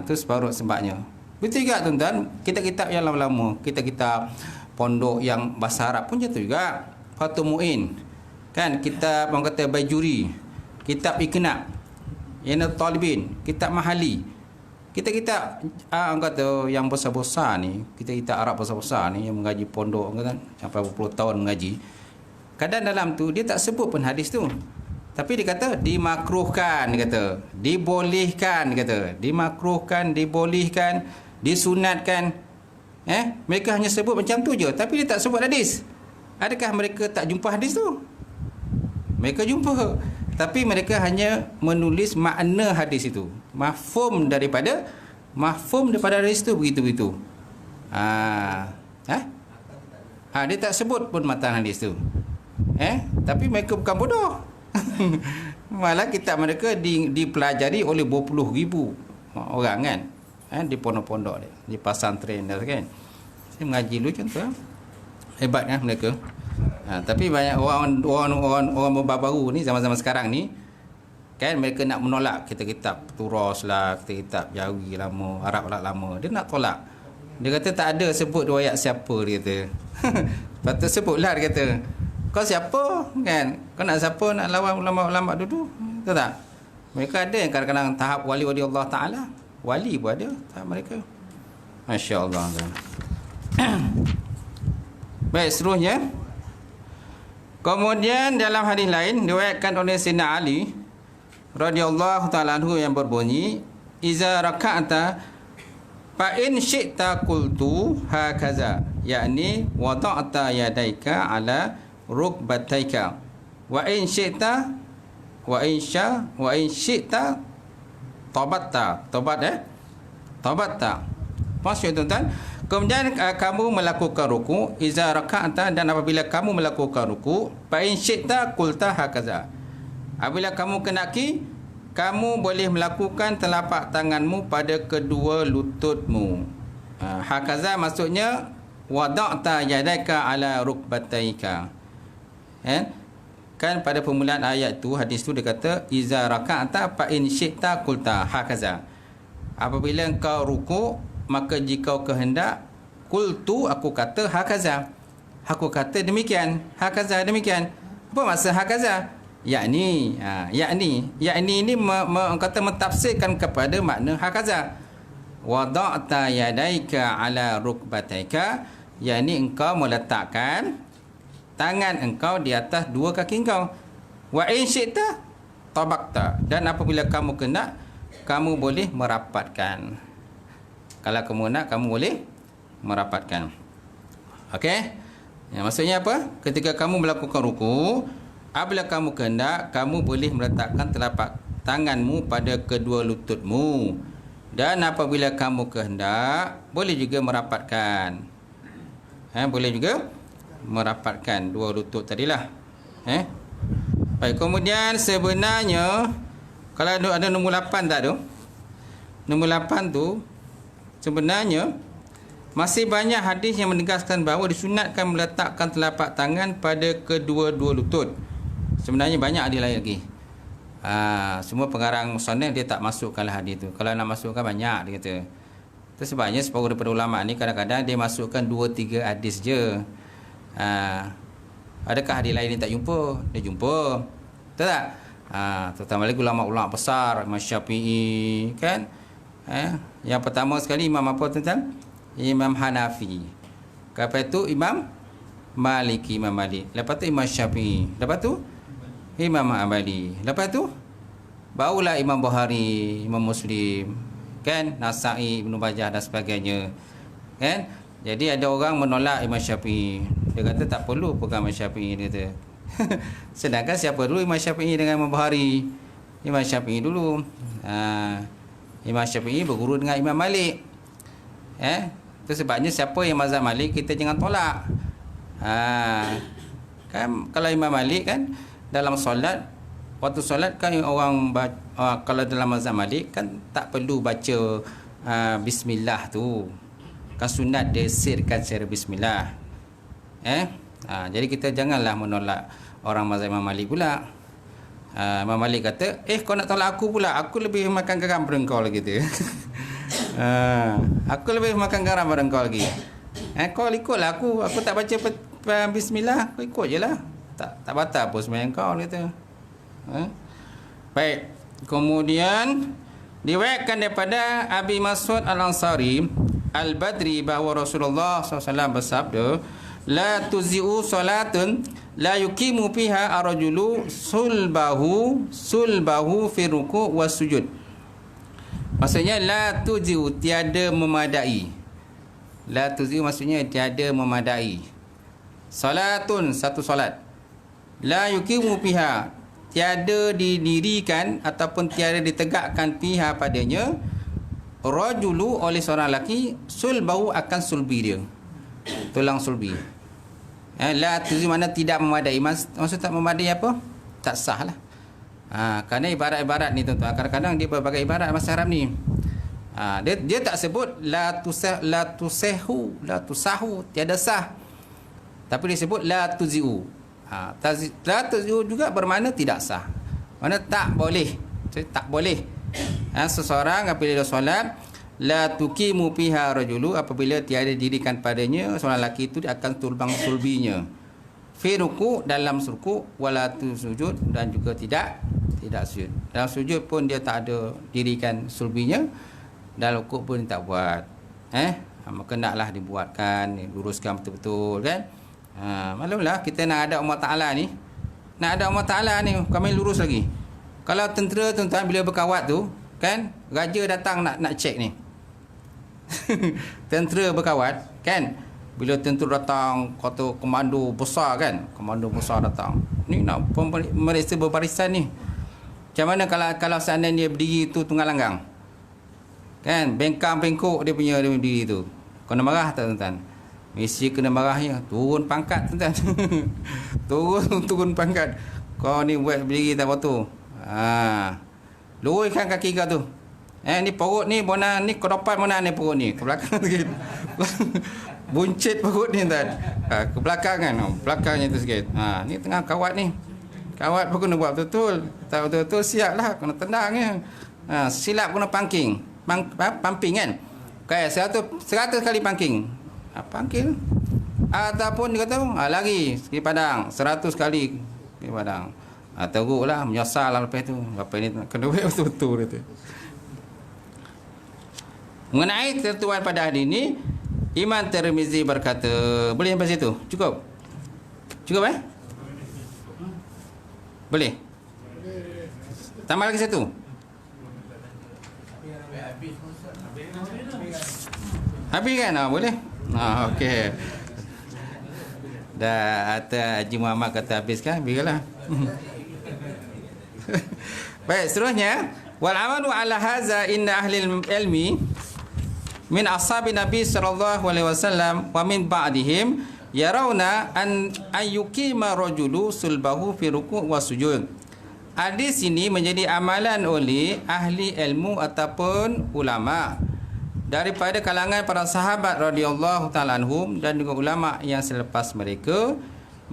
Tu separuh sebabnya. Betul juga tuan-tuan, kitab-kitab yang lama-lama, kitab-kitab pondok yang bahasa Arab pun jatuh juga. Fathul Mu'in, kan, kitab orang kata Bajuri, kitab Iqna, Yana Talibin, kitab Mahali, kitab-kitab orang kata yang besar-besar ni, kitab-kitab Arab besar-besar ni yang mengaji pondok kan, sampai berpuluh tahun mengaji. Kadang dalam tu dia tak sebut pun hadis tu. Tapi dia kata dimakruhkan, dia kata dibolehkan, dia kata dimakruhkan, dibolehkan, disunatkan. Mereka hanya sebut macam tu je, tapi dia tak sebut hadis. Adakah mereka tak jumpa hadis tu? Mereka jumpa, tapi mereka hanya menulis makna hadis itu, mafhum daripada hadis itu, begitu-begitu. Dia tak sebut pun matan hadis tu. Tapi mereka bukan bodoh. Malah kitab mereka dipelajari oleh berpuluh ribu orang kan, di pondok-pondok dia, di pesantren dia kan. Saya mengaji dulu contoh, hebat kan mereka. Tapi banyak orang baru ni, zaman-zaman sekarang ni kan, mereka nak menolak kitab-kitab turas lah, kitab Jawi lama, Arab lama, dia nak tolak. Dia kata tak ada sebut riwayat siapa, dia kata. Patut sebutlah, dia kata. Kau siapa kan? Kau nak siapa nak lawan ulama-ulama dulu? Tahu tak? Mereka ada yang kadang-kadang tahap wali-wali Allah Ta'ala. Wali pun ada tahap mereka. Masya Allah. Baik, seterusnya. Kemudian dalam hadis lain diriwayatkan oleh Sayyidina Ali radhiyallahu ta'ala anhu yang berbunyi, iza raka'ata fa in syi'ta qultu hakaza, yakni wada'ta yadaika ala rukbataika wa in syi'ta tabatta. Maksud tuan-tuan, kemudian kamu melakukan ruku, iza raka'ta, dan apabila kamu melakukan ruku, fa in syi'ta qulta hakaza, apabila kamu kenaki, kamu boleh melakukan telapak tanganmu pada kedua lututmu. Hakaza maksudnya wada'ta yadaika ala rukbataika, Kan pada permulaan ayat tu, hadis tu dia kata iza raka'ta fa in syi'ta qulta hakaza. Apabila engkau rukuk, maka jika kau kehendak, qultu, aku kata hakaza. Aku kata demikian, hakaza demikian. Apa maksud hakaza? Yakni, yakni ini kata mentafsirkan kepada makna hakaza. Wada'ta yadaika ala rukbataika, yakni engkau meletakkan tangan engkau di atas dua kaki engkau. Wa in syi'ta tabaqta, dan apabila kamu kena, kamu boleh merapatkan. Kalau kamu nak, kamu boleh merapatkan. Okey? Ya, maksudnya apa? Ketika kamu melakukan ruku, apabila kamu kehendak, kamu boleh meletakkan telapak tanganmu pada kedua lututmu. Dan apabila kamu kehendak, boleh juga merapatkan. Boleh juga merapatkan dua lutut tadilah. Baik, kemudian sebenarnya kalau ada nombor 8 tak tu? Nombor 8 tu sebenarnya masih banyak hadis yang menegaskan bahawa disunatkan meletakkan telapak tangan pada kedua-dua lutut. Sebenarnya banyak hadis lain lagi. Semua pengarang musannaf dia tak masukkan hadis tu. Kalau nak masukkan banyak dia kata. Itu sebabnya separuh daripada ulama ni kadang-kadang dia masukkan 2-3 hadis je. Adakah hadis lain ni tak jumpa? Dia jumpa. Betul tak? Terutama lagi ulama-ulama besar, Imam Syafi'i kan. Yang pertama sekali Imam apa tuan-tuan? Imam Hanafi. Lepas tu Imam Maliki, Imam Malik. Lepas tu Imam Syafi'i. Lepas tu Imam Hanbali. Lepas tu barulah Imam Bukhari, Imam Muslim, kan, Nasa'i, Ibnu Majah dan sebagainya. Kan? Jadi ada orang menolak Imam Syafi'i. Dia kata tak perlu pegang Imam Syafi'i, dia kata. Sedangkan siapa dulu Imam Syafi'i dengan Imam Bukhari? Imam Syafi'i dulu. Imam Syafi'i berguru dengan Imam Malik. Itu sebabnya siapa yang mazhab Malik, kita jangan tolak. Kan kalau Imam Malik kan dalam solat, waktu solat kan orang kalau dalam mazhab Malik kan tak perlu baca bismillah tu. Kan sunat disirkan secara bismillah. Jadi kita janganlah menolak orang mazhab Imam Malik pula. Imam Malik kata, kau nak tolak aku pula, aku lebih makan garam pada kau lagi tu. Aku lebih makan garam pada kau lagi. Kau ikutlah aku tak baca bismillah, kau ikut je lah. Tak batal pun sembahyang kau kata. Baik. Kemudian diriwayatkan daripada Abi Mas'ud Al-Ansari Al-Badri bahawa Rasulullah SAW bersabda, la tuzi'u salatun la yuqimu fiha ar-rajulu sulbahu fi ruku' was sujud. Maksudnya la tuzi'u, tiada memadai. La tuzi'u maksudnya tiada memadai. Salatun, satu solat. La yuqimu fiha, tiada didirikan ataupun tiada ditegakkan fiha padanya, rajulu, oleh seorang lelaki, sulbahu, akan sulbi dia, tulang sulbi. La tuzi mana tidak memadai. Maksud tak memadai apa? Tak sah lah. Kerana ibarat-ibarat ni tuan-tuan, kadang-kadang dia berbagai ibarat bahasa Arab ni. Dia tak sebut la tusahu, tiada sah. Tapi dia sebut la tuzi'u. La tuzi'u juga bermakna tidak sah. Mana tak boleh. Tak boleh. Seseorang apabila dia solat, la tuqimu fiha rajulu, apabila tiada dirikan padanya seorang lelaki itu, dia akan turbang sulbinya. Fi ruku', dalam ruku', wala sujud, dan juga tidak sujud. Dalam sujud pun dia tak ada dirikan sulbinya, dalam ruku' pun dia tak buat. Maka naklah dibuatkan, luruskan betul-betul kan. Maklumlah kita nak ada Allah Ta'ala ni. Nak ada Allah Ta'ala ni, kami lurus lagi. Kalau tentera tuan-tuan bila berkawat tu, kan, raja datang nak cek ni. Tentera berkawat, kan, bila tentera datang, kata komando besar kan, komando besar datang, ni nak mereka berbarisan ni. Macam mana kalau seandainya dia berdiri tu tunggal langgang, kan, bengkang-bengkok dia punya berdiri tu, kena marah tak tuan-tuan? Mesti kena marahnya, turun pangkat tuan-tuan. turun pangkat. Kau ni buat berdiri tak betul. Luruskan kaki kau tu. Ni perut ni, bona ni ke depan, mana ni perut ni, ke belakang sikit. Buncit perut ni tuan. Ke belakang kan. Belakangnya tu sikit. Ni tengah kawat ni. Kawat pun kena buat betul-betul. Tak betul-betul siap lah. Kena tenang je. Silap kena pumping. Pumping kan. Okay, 100 kali pumping. Pumping. Ataupun dia kata lari pergi padang 100 kali pergi padang. Teruk lah. Menyesal lah lepas tu. Lepas ni kena buat betul-betul dia tu. Mengenai ketentuan pada hari ini, Imam Tirmizi berkata, boleh sampai situ? Cukup? Cukup Boleh? Tambah lagi satu? Habis kan? Boleh? Okey. Dah atas Haji Muhammad kata habis kan? Biarlah. Baik, seterusnya, wal amalu ala hadza inna ahli ilmi min ashabi Nabi sallallahu alaihi wasallam wa min ba'dihim yarawna an yuqima rajulu sulbahu fi ruku' wa sujud. Hadis ini menjadi amalan oleh ahli ilmu ataupun ulama daripada kalangan para sahabat radhiyallahu taala anhum dan juga ulama yang selepas mereka.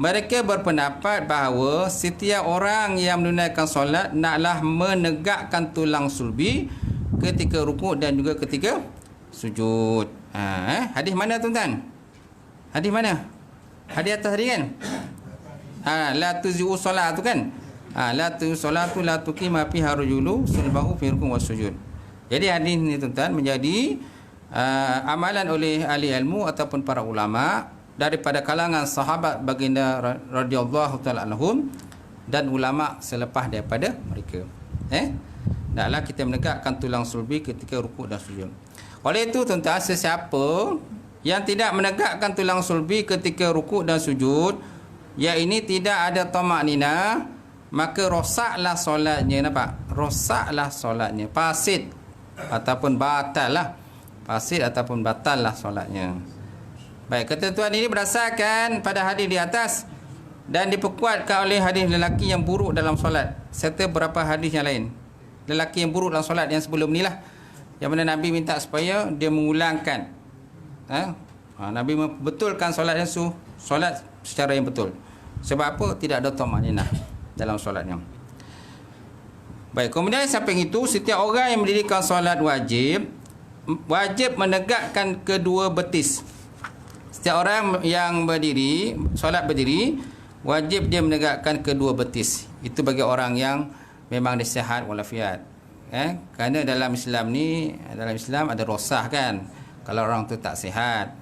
Mereka berpendapat bahawa setiap orang yang menunaikan solat naklah menegakkan tulang sulbi ketika rukuk dan juga ketika sujud. Hadis mana tuan-tuan? Hadis mana? Hadis atas tadi kan? La tuzi'u solat tu kan? La tuzi'u solat tu la tuqima fiha rajulu sulbahu fi rukun wa sujud. Jadi hadis ni tuan-tuan menjadi amalan oleh ahli ilmu ataupun para ulama daripada kalangan sahabat baginda radhiyallahu taala anhum dan ulama selepas daripada mereka. Naklah kita menegakkan tulang sulbi ketika rukuk dan sujud. Oleh itu tuan-tuan, sesiapa yang tidak menegakkan tulang sulbi ketika rukuk dan sujud, yang ini tidak ada tamak-ninah, maka rosaklah solatnya. Nampak? Rosaklah solatnya. Fasid ataupun batal lah. Fasid ataupun batal lah solatnya. Baik, ketentuan ini berdasarkan pada hadis di atas dan diperkuatkan oleh hadis lelaki yang buruk dalam solat serta beberapa hadis yang lain. Lelaki yang buruk dalam solat yang sebelum ni lah, yang mana Nabi minta supaya dia mengulangkan. Nabi membetulkan solat yang solat secara yang betul. Sebab apa? Tidak ada tamak-ninah dalam solatnya. Baik, kemudian samping itu, setiap orang yang mendirikan solat wajib menegakkan kedua betis. Setiap orang yang berdiri, solat berdiri, wajib dia menegakkan kedua betis. Itu bagi orang yang memang dia sihat walafiat. Kerana dalam Islam ada rosah kan. Kalau orang tu tak sihat,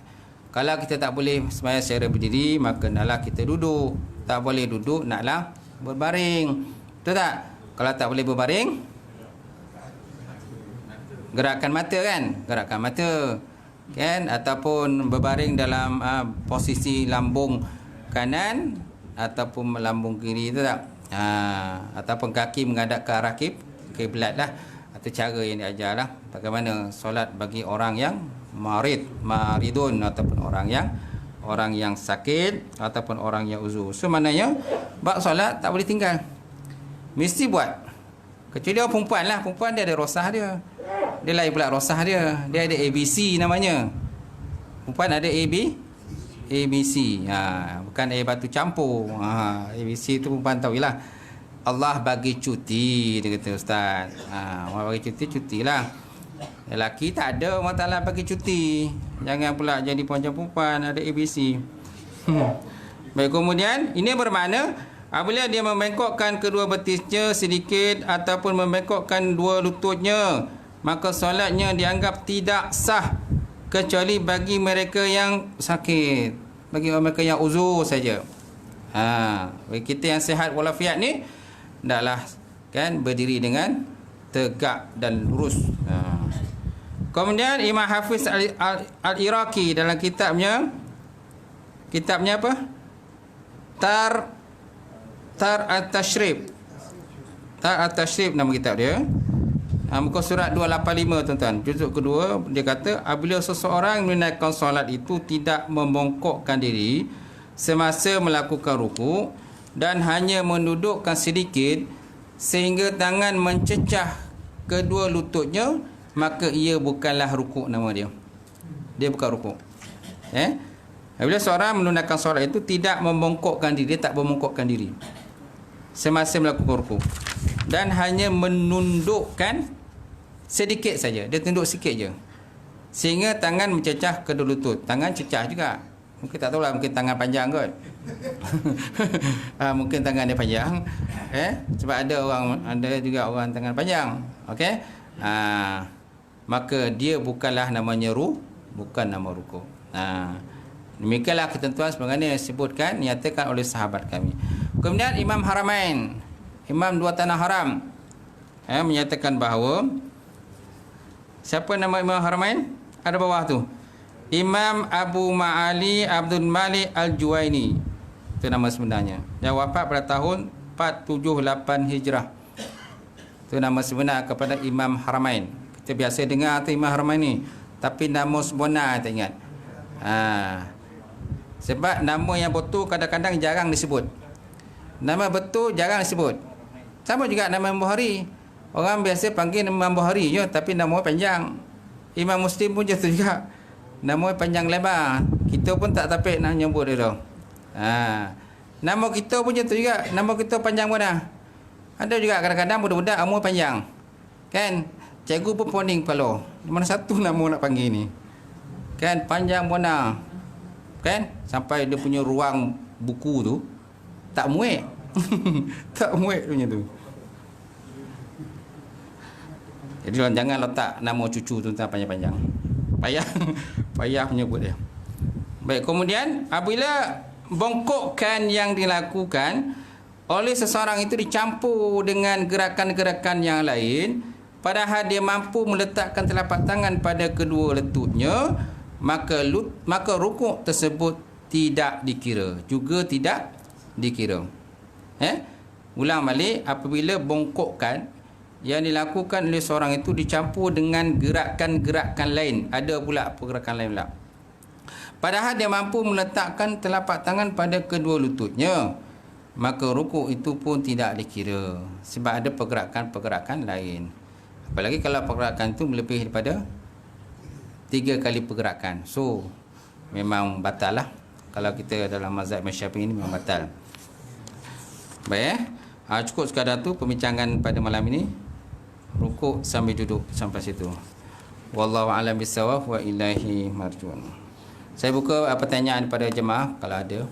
kalau kita tak boleh sembahyang secara berdiri, maka naklah kita duduk. Tak boleh duduk, naklah berbaring. Betul tak? Kalau tak boleh berbaring, gerakkan mata kan? Gerakkan mata kan, ataupun berbaring dalam posisi lambung kanan ataupun lambung kiri, tu tak? Ataupun kaki menghadap ke arah kiblat lah. Itu cara yang diajar lah, bagaimana solat bagi orang yang maridun ataupun orang yang sakit ataupun orang yang uzur. So maknanya bab solat tak boleh tinggal, mesti buat. Kecuali orang perempuan lah. Perempuan dia ada rosah dia. Dia lain pula rosah dia. Dia ada ABC namanya. Perempuan ada ABC. Bukan air batu campur. ABC tu perempuan tahu lah. Allah bagi cuti, dia kata Ustaz. Allah bagi cuti lah. Lelaki tak ada, Allah Ta'ala bagi cuti. Jangan pula jadi perempuan ada ABC. Baik, kemudian ini bermakna apabila dia membengkokkan kedua betisnya sedikit ataupun membengkokkan dua lututnya, maka solatnya dianggap tidak sah kecuali bagi mereka yang sakit, bagi mereka yang uzur saja. Bagi kita yang sihat walafiat ni, hendaklah kan berdiri dengan tegak dan lurus. Kemudian Imam Hafiz Al-Iraqi dalam kitabnya apa? Tar At-Tashrif. Tar At-Tashrif nama kitab dia. Muka surat 285 tuan-tuan. Juzuk kedua, dia kata apabila seseorang menunaikan solat itu tidak membongkokkan diri semasa melakukan rukuk dan hanya mendudukkan sedikit sehingga tangan mencecah kedua lututnya, maka ia bukanlah rukuk nama dia. Dia bukan rukuk. Bila seorang menunaikan solat itu tidak membongkokkan diri, dia tak membongkokkan diri semasa melakukan rukuk, dan hanya menundukkan sedikit saja, dia tunduk sikit je sehingga tangan mencecah kedua lutut. Tangan cecah juga, mungkin tak tahulah, mungkin tangan panjang kot. Mungkin tangan dia panjang, sebab ada juga orang tangan panjang, okey. Maka dia bukanlah namanya bukan nama rukuk. Demikianlah ketentuan sebagaimana disebutkan, nyatakan oleh sahabat kami. Kemudian Imam Haramain, Imam dua tanah haram, menyatakan bahawa, siapa nama Imam Haramain? Ada bawah tu, Imam Abu Ma'ali Abdul Malik Al-Juwaini, itu nama sebenarnya. Yang wafat pada tahun 478 Hijrah. Itu nama sebenar kepada Imam Haramain. Kita biasa dengar tu Imam Haramain ni, tapi nama sebenar tak ingat. Sebab nama yang betul kadang-kadang jarang disebut. Nama betul jarang disebut. Sama juga nama Imam Bukhari. Orang biasa panggil Imam Bukhari je, tapi nama panjang. Imam Muslim pun macam tu juga, nama panjang lebar. Kita pun tak tapik nak nyebut dia tu. Nama kita pun macam tu juga, nama kita panjang pun dah. Ada juga kadang-kadang budak-budak umur panjang, kan? Cikgu pun poning kepala, mana satu nama nak panggil ni, kan? Panjang pun dah, kan? Sampai dia punya ruang buku tu tak muat. Tak muat punya tu. Jadi jangan letak nama cucu tu panjang-panjang, payah menyebut dia. Baik, kemudian apabila bongkokkan yang dilakukan oleh seseorang itu dicampur dengan gerakan-gerakan yang lain, padahal dia mampu meletakkan telapak tangan pada kedua lututnya, maka rukuk tersebut tidak dikira, juga tidak dikira. Ulang balik, apabila bongkokkan yang dilakukan oleh seorang itu dicampur dengan gerakan-gerakan lain, ada pula pergerakan lain pula, padahal dia mampu meletakkan telapak tangan pada kedua lututnya, maka rukuk itu pun tidak dikira, sebab ada pergerakan-pergerakan lain. Apalagi kalau pergerakan itu melebihi daripada 3 kali pergerakan, so memang batal lah. Kalau kita dalam mazhab Syafi'i ini memang batal. Baik, cukup sekadar tu pembincangan pada malam ini. Rukuk sambil duduk sampai situ. Wallahu a'lam bissawab wa ilaihi marji'un. Saya buka pertanyaan pada jemaah kalau ada.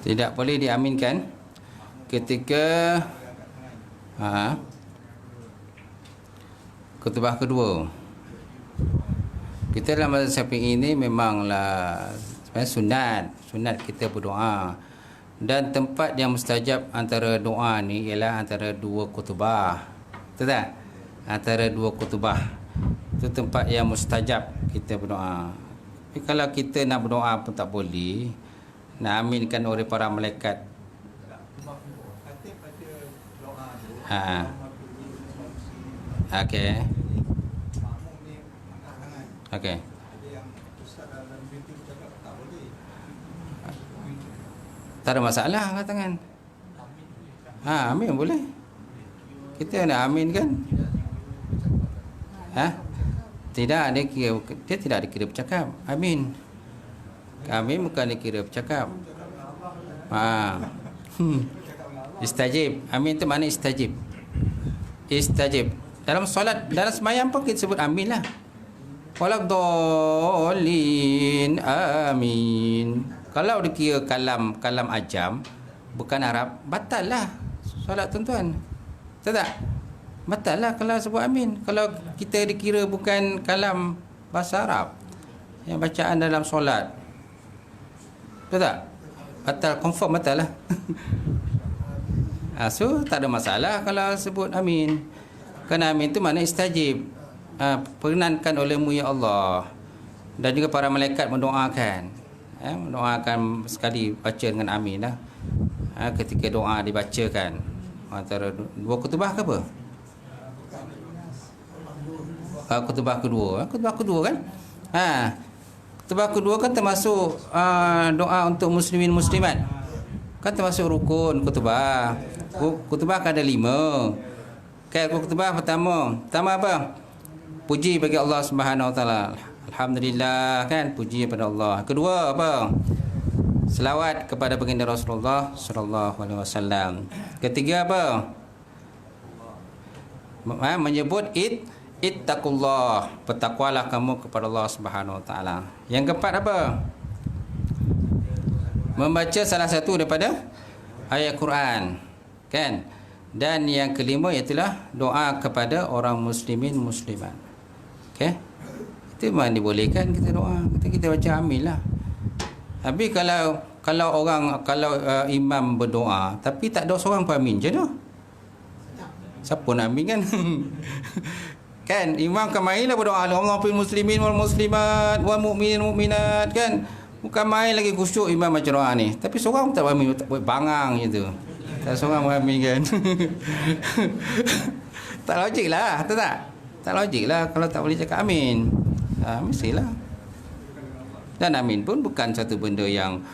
Tidak boleh diaminkan ketika khutbah kedua. Kita dalam mazhab Syafi'i ini memanglah sebenarnya sunat kita berdoa, dan tempat yang mustajab antara doa ni ialah antara 2 khutbah. Betul tak? Antara 2 khutbah itu tempat yang mustajab kita berdoa. Tapi kalau kita nak berdoa pun tak boleh, nak aminkan oleh para malaikat. Okey. Okey. Tak ada masalah angkat tangan. Amin boleh. Kita nak amin kan? Tidak, dia tidak dikira bercakap. Amin. Amin bukan dikira bercakap. Istajib. Amin itu makna istajib. Istajib. Dalam solat, dalam sembahyang pun kita sebut amin lah. Waladhdallin amin. Kalau dikira kalam ajam, bukan Arab, batal lah solat tuan-tuan. Betul tak? Batal lah kalau sebut amin. Kalau kita dikira bukan kalam bahasa Arab, yang bacaan dalam solat, betul tak? Batal, confirm batal lah. So tak ada masalah kalau sebut amin. Kerana amin itu makna istajib, perkenankan olehmu ya Allah. Dan juga para malaikat mendoakan, mendoakan sekali baca dengan amin lah. Ketika doa dibacakan, antara dua khutbah ke apa? Khutbah kedua. Khutbah kedua kan? Khutbah kedua kan termasuk doa untuk muslimin muslimat. Kan termasuk rukun khutbah. Khutbah kan ada 5. Kan khutbah pertama apa? Puji bagi Allah Subhanahu Wa Taala. Alhamdulillah, kan, puji kepada Allah. Kedua apa? Selawat kepada baginda Rasulullah sallallahu alaihi wasallam. Ketiga apa? Menyebut ittaqullah, bertakwalah kamu kepada Allah Subhanahu Wa Taala. Yang keempat apa? Membaca salah satu daripada ayat Quran, kan? Dan yang kelima ialah doa kepada orang muslimin muslimat. Okey? Itu memang dibolehkan kita doa. Kita baca amin lah. Tapi kalau imam berdoa tapi tak ada seorang pun amin, macam mana? Siapa nak amin kan? Kan imam kan mainlah berdoa, Allahumma fil muslimin wal muslimat wal mu'minin mu'minat, kan? Bukan main lagi khusyuk imam baca doa ni. Tapi seorang tak amin, tak buat bangang je tu. Tak seorang pun amin kan? Tak logik lah, betul tak? Tak logik lah kalau tak boleh cakap amin. Mestilah. Dan amin pun bukan satu benda yang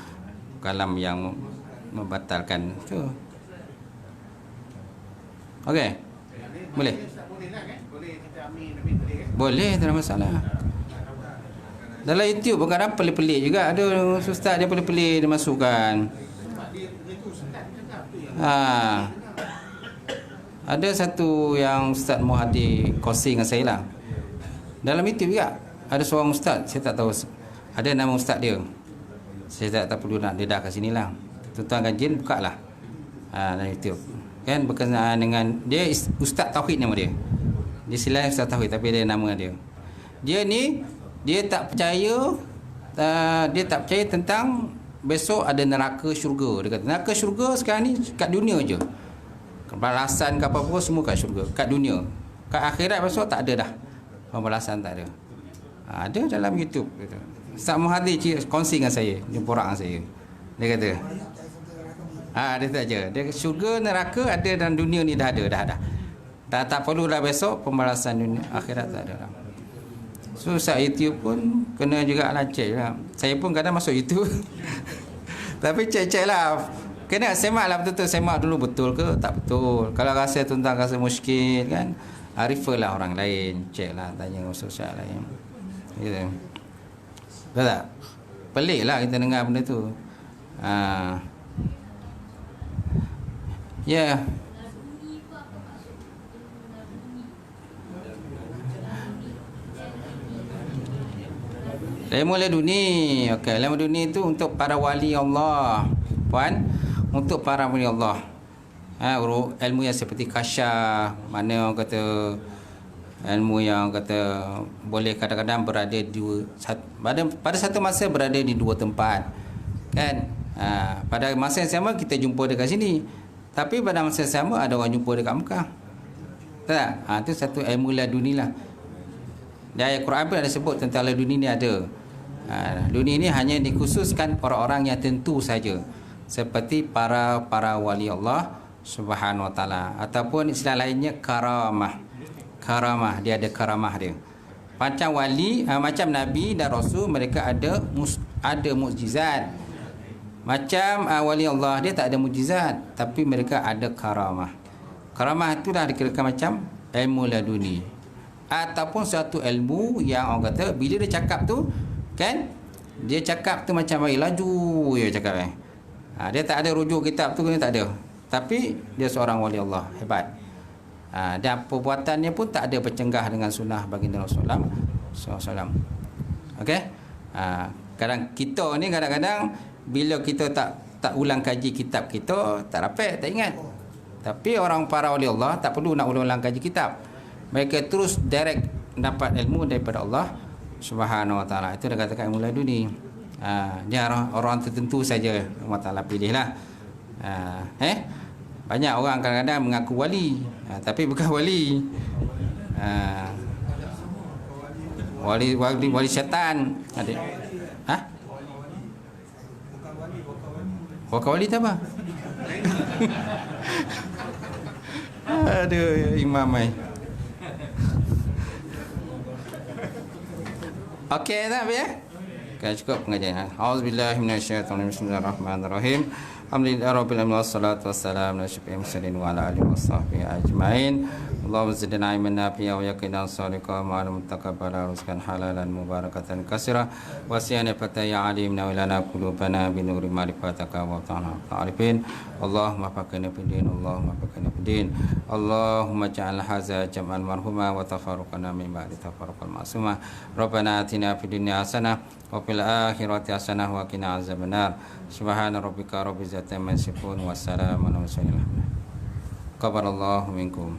kalam yang membatalkan tu. Okey. Boleh? Boleh, tak ada masalah. Dalam YouTube kadang pelik-pelik juga. Ada ustaz dia pelik-pelik dia masukkan. Ada satu yang Ustaz Muhadi kongsi dengan saya lah. Dalam YouTube juga ada seorang ustaz, saya tak tahu ada nama ustaz dia. Saya tak perlu nak dedah kat sini lah. Tuan-tuan kajian buka lah dalam YouTube. Kan berkenaan dengan dia Ustaz Tauhid nama dia. Dia silai Ustaz Tauhid tapi ada nama dia. Dia ni dia tak percaya tentang besok ada neraka syurga. Dia kata neraka syurga sekarang ni kat dunia je. Pembalasan ke apa-apa semua kat syurga, kat dunia. Kat akhirat besok tak ada dah. Pembalasan tak ada. Ada dalam YouTube gitu. Ustaz Muhadi kongsi dengan saya, dia borak dengan saya. Dia kata dia tak je. Dia syurga neraka ada dalam dunia ni dah ada dah. Dah tak perlu dah besok pembalasan dunia akhirat tak ada dah. So Ustaz YouTube pun kena juga lah cek lah. Saya pun kadang masuk YouTube. Tapi cek lah. Kena semak lah betul-betul. Semak dulu betul ke tak betul. Kalau rasa tuan-tuan rasa muskil kan, refer lah orang lain. Cek lah, tanya ustaz lain. Gitu. Betul tak? Pelik lah kita dengar benda tu. Ya. Ilmu laduni. Okey, ilmu laduni itu untuk para wali Allah. Puan, untuk para wali Allah. Ilmu yang seperti kasyaf, mana orang kata ilmu yang kata boleh kadang-kadang berada di pada satu masa berada di dua tempat. Kan? Pada masa yang sama kita jumpa dekat sini. Tapi pada masa yang sama ada orang jumpa dekat Mekah. Tak? Itu satu ilmu laduni lah. Dan ayat Quran pun ada sebut tentang laduni ni ada. Laduni ni hanya dikhususkan orang-orang yang tentu saja. Seperti para wali Allah Subhanahu Wa Taala, ataupun istilah lainnya karamah. Karamah, dia ada karamah dia. Macam wali, macam nabi dan rasul, mereka ada mukjizat. Macam wali Allah, dia tak ada mukjizat, tapi mereka ada karamah. Karamah itu dah dikirakan macam ilmu laduni, ataupun suatu ilmu yang orang kata bila dia cakap tu kan, dia cakap tu macam air laju dia cakap dia tak ada rujuk kitab tu, dia tak ada, tapi dia seorang wali Allah hebat. Dan perbuatannya pun tak ada bercenggah dengan sunnah baginda Rasulullah SAW. Okey. Kadang kita ni kadang-kadang bila kita tak ulang kaji kitab kita, tak dapat, tak ingat. Tapi orang para wali Allah tak perlu nak ulang kaji kitab. Mereka terus direct dapat ilmu daripada Allah Subhanahu Wa Taala. Itu dia katakan ilmu laduni. Dia orang tertentu saja Allah Taala pilihlah. Banyak orang kadang-kadang mengaku wali, tapi bukan wali. Wali syaitan. Ada. Bukan wali tak apa? Aduh, imam mai. Okey tak ya? Okay, cukup pengajian. Auzubillahi minasyaitonir rajim. Bismillahirrahmanirrahim. Alhamdulillahirabbil alamin wassalatu wassalamu ala asyrofil mursalin wa ala alihi washabbihi ajmain. Allahumma zidna ilman nafi'a wa yaqinan shadiqan wa ala mutaqabbala rizqan halalan mubarakatan katsira wa siyana fataya alimna wa lana qulubana bi nuri ma'rifataka wa ta'arifin. Allahumma faqina fid din, Allahumma faqina fid din. Allahumma ja'al hadza jam'an marhuma wa tafarruqana min ba'di tafarruqal ma'suma. Rabbana atina fid dunya hasanah wa fil akhirati hasanah wa qina azabannar. Subhana rabbika rabbil izzati amma yasifun wa salamun alal mursalin. Qabarallahu minkum.